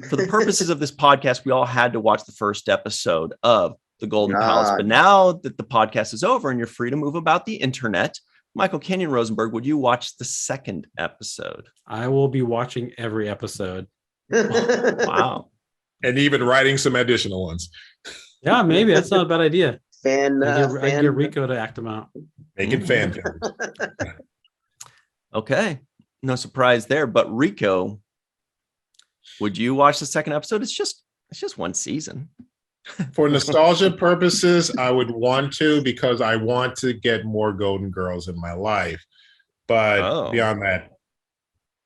For the purposes of this podcast, we all had to watch the first episode of The Golden Palace. But now that the podcast is over and you're free to move about the internet, Michael Kenyon Rosenberg, would you watch the second episode? I will be watching every episode. Wow. And even writing some additional ones. Yeah, maybe that's not a bad idea. I get Rico to act them out. Making fan films. Okay. No surprise there. But Rico, would you watch the second episode? It's just one season. For nostalgia purposes, I would want to, because I want to get more Golden Girls in my life. But beyond that,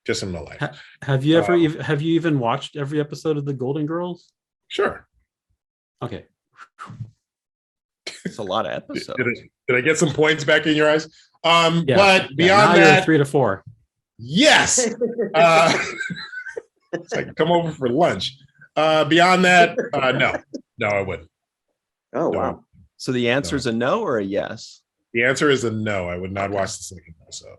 just in my life. Have you ever have you even watched every episode of the Golden Girls? Sure. Okay. It's a lot of episodes. Did I get some points back in your eyes? Yeah. But beyond now that, you're 3 to 4. yes. It's like come over for lunch. Beyond that, no, I wouldn't. Oh wow! So the answer is a no or a yes? The answer is a no. I would not watch the second episode.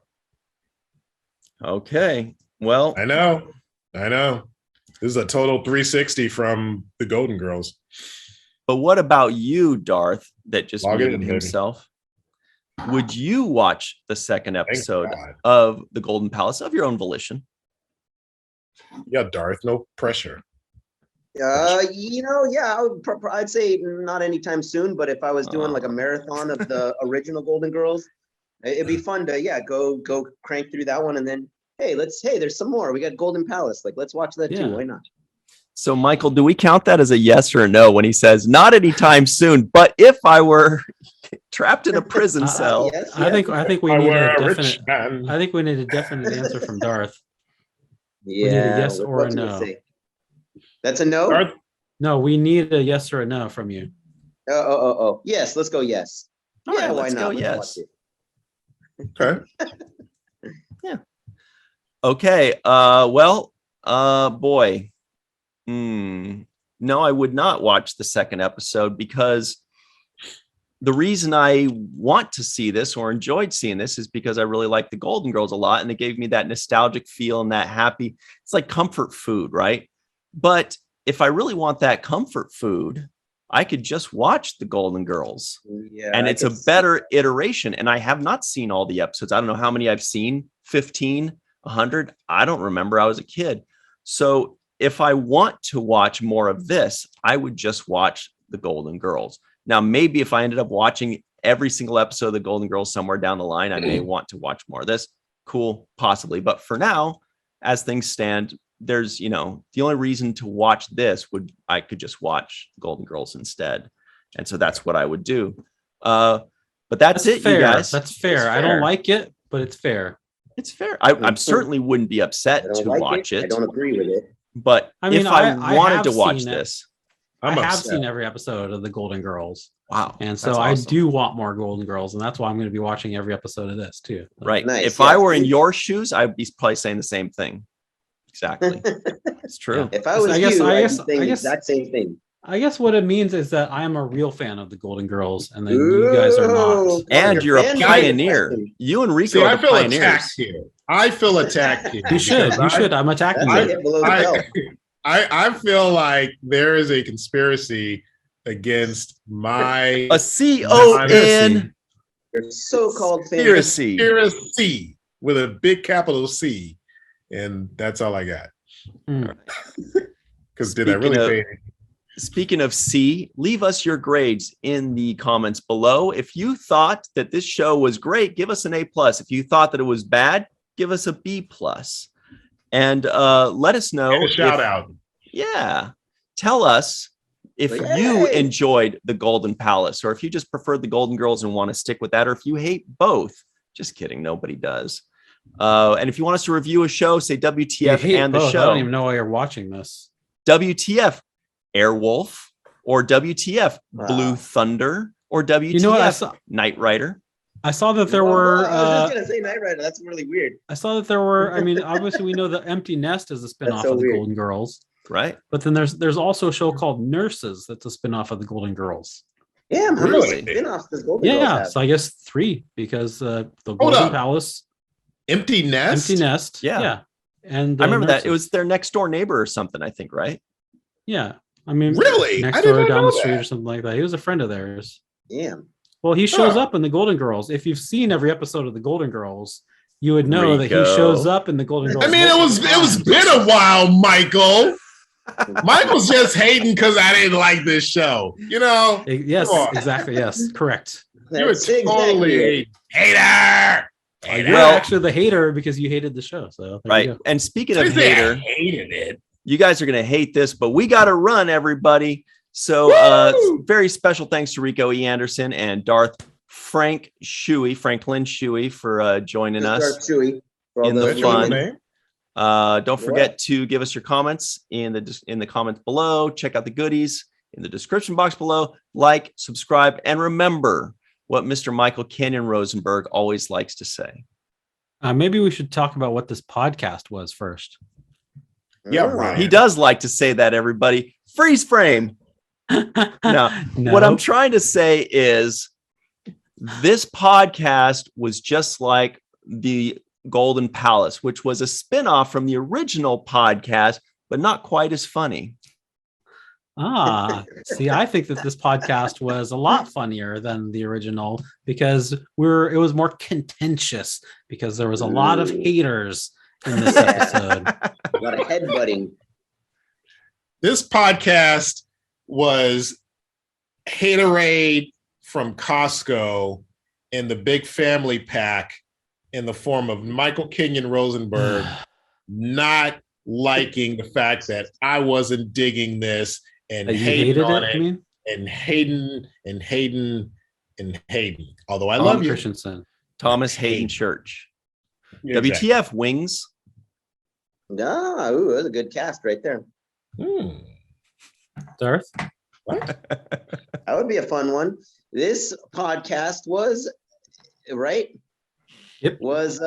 Okay. Well, I know. This is a total 360 from the Golden Girls. But what about you, Darth, that just Log muted in, himself? Would you watch the second Thank episode God. of The Golden Palace of your own volition? Yeah, Darth, no pressure. I'd say not anytime soon. But if I was doing like a marathon of the original Golden Girls, it'd be fun to go crank through that one, and then there's some more. We got Golden Palace. Like let's watch that too. Why not? So, Michael, do we count that as a yes or a no when he says not anytime soon, but if I were trapped in a prison cell? Yes. I think we need a definite. Rich man. I think we need a definite answer from Darth. Yeah. We need a yes or a what's he gonna no. say? That's a no. Darth, No, we need a yes or a no from you. Oh. Yes, let's go. Yes. All right, why let's not? go Let's yes. watch it. okay. Okay. Boy. No, I would not watch the second episode because the reason I want to see this or enjoyed seeing this is because I really like the Golden Girls a lot, and it gave me that nostalgic feel and that happy. It's like comfort food, right? But if I really want that comfort food, I could just watch the Golden Girls. Yeah, and it's a better iteration. And I have not seen all the episodes. I don't know how many I've seen, 15, 100. I don't remember. I was a kid. So if I want to watch more of this, I would just watch the Golden Girls. Now, maybe if I ended up watching every single episode of the Golden Girls somewhere down the line, I may want to watch more of this. Cool, possibly. But for now, as things stand, there's, the only reason to watch this I could just watch Golden Girls instead. And so that's what I would do. But that's it, fair. You guys. That's fair. I don't like it, but it's fair. It's fair. I certainly wouldn't be upset to watch it. I don't agree with it. But I mean, if I wanted to watch this, I have seen every episode of the Golden Girls. Wow. And so I do want more Golden Girls, and that's why I'm going to be watching every episode of this too. Right. Nice. If I were in your shoes, I'd be probably saying the same thing. Exactly. It's true. If I was I'd be saying the exact same thing. I guess what it means is that I am a real fan of the Golden Girls, and then you guys are not. And you're a pioneer. You and Rico are the pioneers. Attacked here. I feel attacked here. You should. You should. I'm attacking you. I feel like there is a conspiracy against my CON so-called conspiracy with a big capital C, and that's all I got. Because did I really pay? Speaking of C, leave us your grades in the comments below. If you thought that this show was great, give us an A+. If you thought that it was bad, give us a B+. And let us know. Shout out. Yeah. Tell us if you enjoyed the Golden Palace, or if you just preferred the Golden Girls and want to stick with that, or if you hate both. Just kidding. Nobody does. And if you want us to review a show, say WTF and the show. I don't even know why you're watching this. WTF Airwolf, or WTF Blue Thunder, or WTF Knight Rider. I saw that there were. I was just gonna say Knight Rider. That's really weird. I saw that there were. I mean, obviously we know the Empty Nest is a spinoff of the Golden Girls, right? But then there's also a show called Nurses that's a spinoff of the Golden Girls. Yeah, really? Spinoffs does Golden Girls have? So I guess 3 because the Golden Palace, Empty Nest, yeah. And I remember that it was their next door neighbor or something. I think, right? Yeah. I mean, really? Next door down the street or something like that. He was a friend of theirs. Yeah. Well, he shows up in the Golden Girls. If you've seen every episode of the Golden Girls, you would know that he shows up in the Golden Girls. I mean, it was been a while, Michael. Michael's just hating because I didn't like this show. You know? Yes, exactly. Yes, correct. You're totally a hater. You're actually the hater because you hated the show. So right. And speaking of hater, hated it. You guys are going to hate this, but we got to run, everybody. So very special thanks to Rico E. Anderson and Franklin Schuhe for joining us in the fun. Don't forget to give us your comments in the comments below. Check out the goodies in the description box below. Like, subscribe, and remember what Mr. Michael Kenyon Rosenberg always likes to say. Maybe we should talk about what this podcast was first. Yeah, right. He does like to say that, everybody. Freeze frame. No. What I'm trying to say is this podcast was just like the Golden Palace, which was a spinoff from the original podcast, but not quite as funny. See, I think that this podcast was a lot funnier than the original because it was more contentious because there was a lot of haters in this episode. A lot of headbutting. This podcast was haterade from Costco in the big family pack in the form of Michael Kenyon Rosenberg not liking the fact that I wasn't digging this and hating on it, and Hayden. Although I love you, Christensen. Thomas Hayden Church. Exactly. WTF Wings. That was a good cast right there. Darth? What? That would be a fun one. This podcast was right. Yep. Was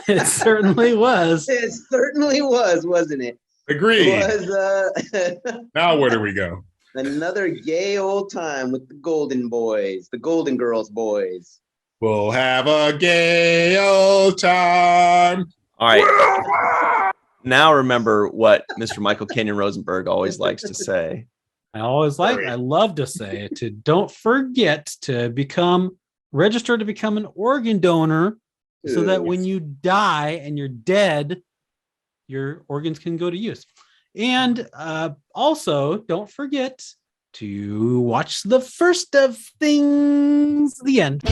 it certainly was. It certainly was, wasn't it? Agreed. It was now where do we go? Another gay old time with the Golden Boys, the Golden Girls boys. We'll have a gay old time. All right. Now remember what Mr. Michael Kenyon Rosenberg always likes to say. I love to say to don't forget to register to become an organ donor so that when you die and you're dead, your organs can go to use. And also don't forget to watch the first of things, the end.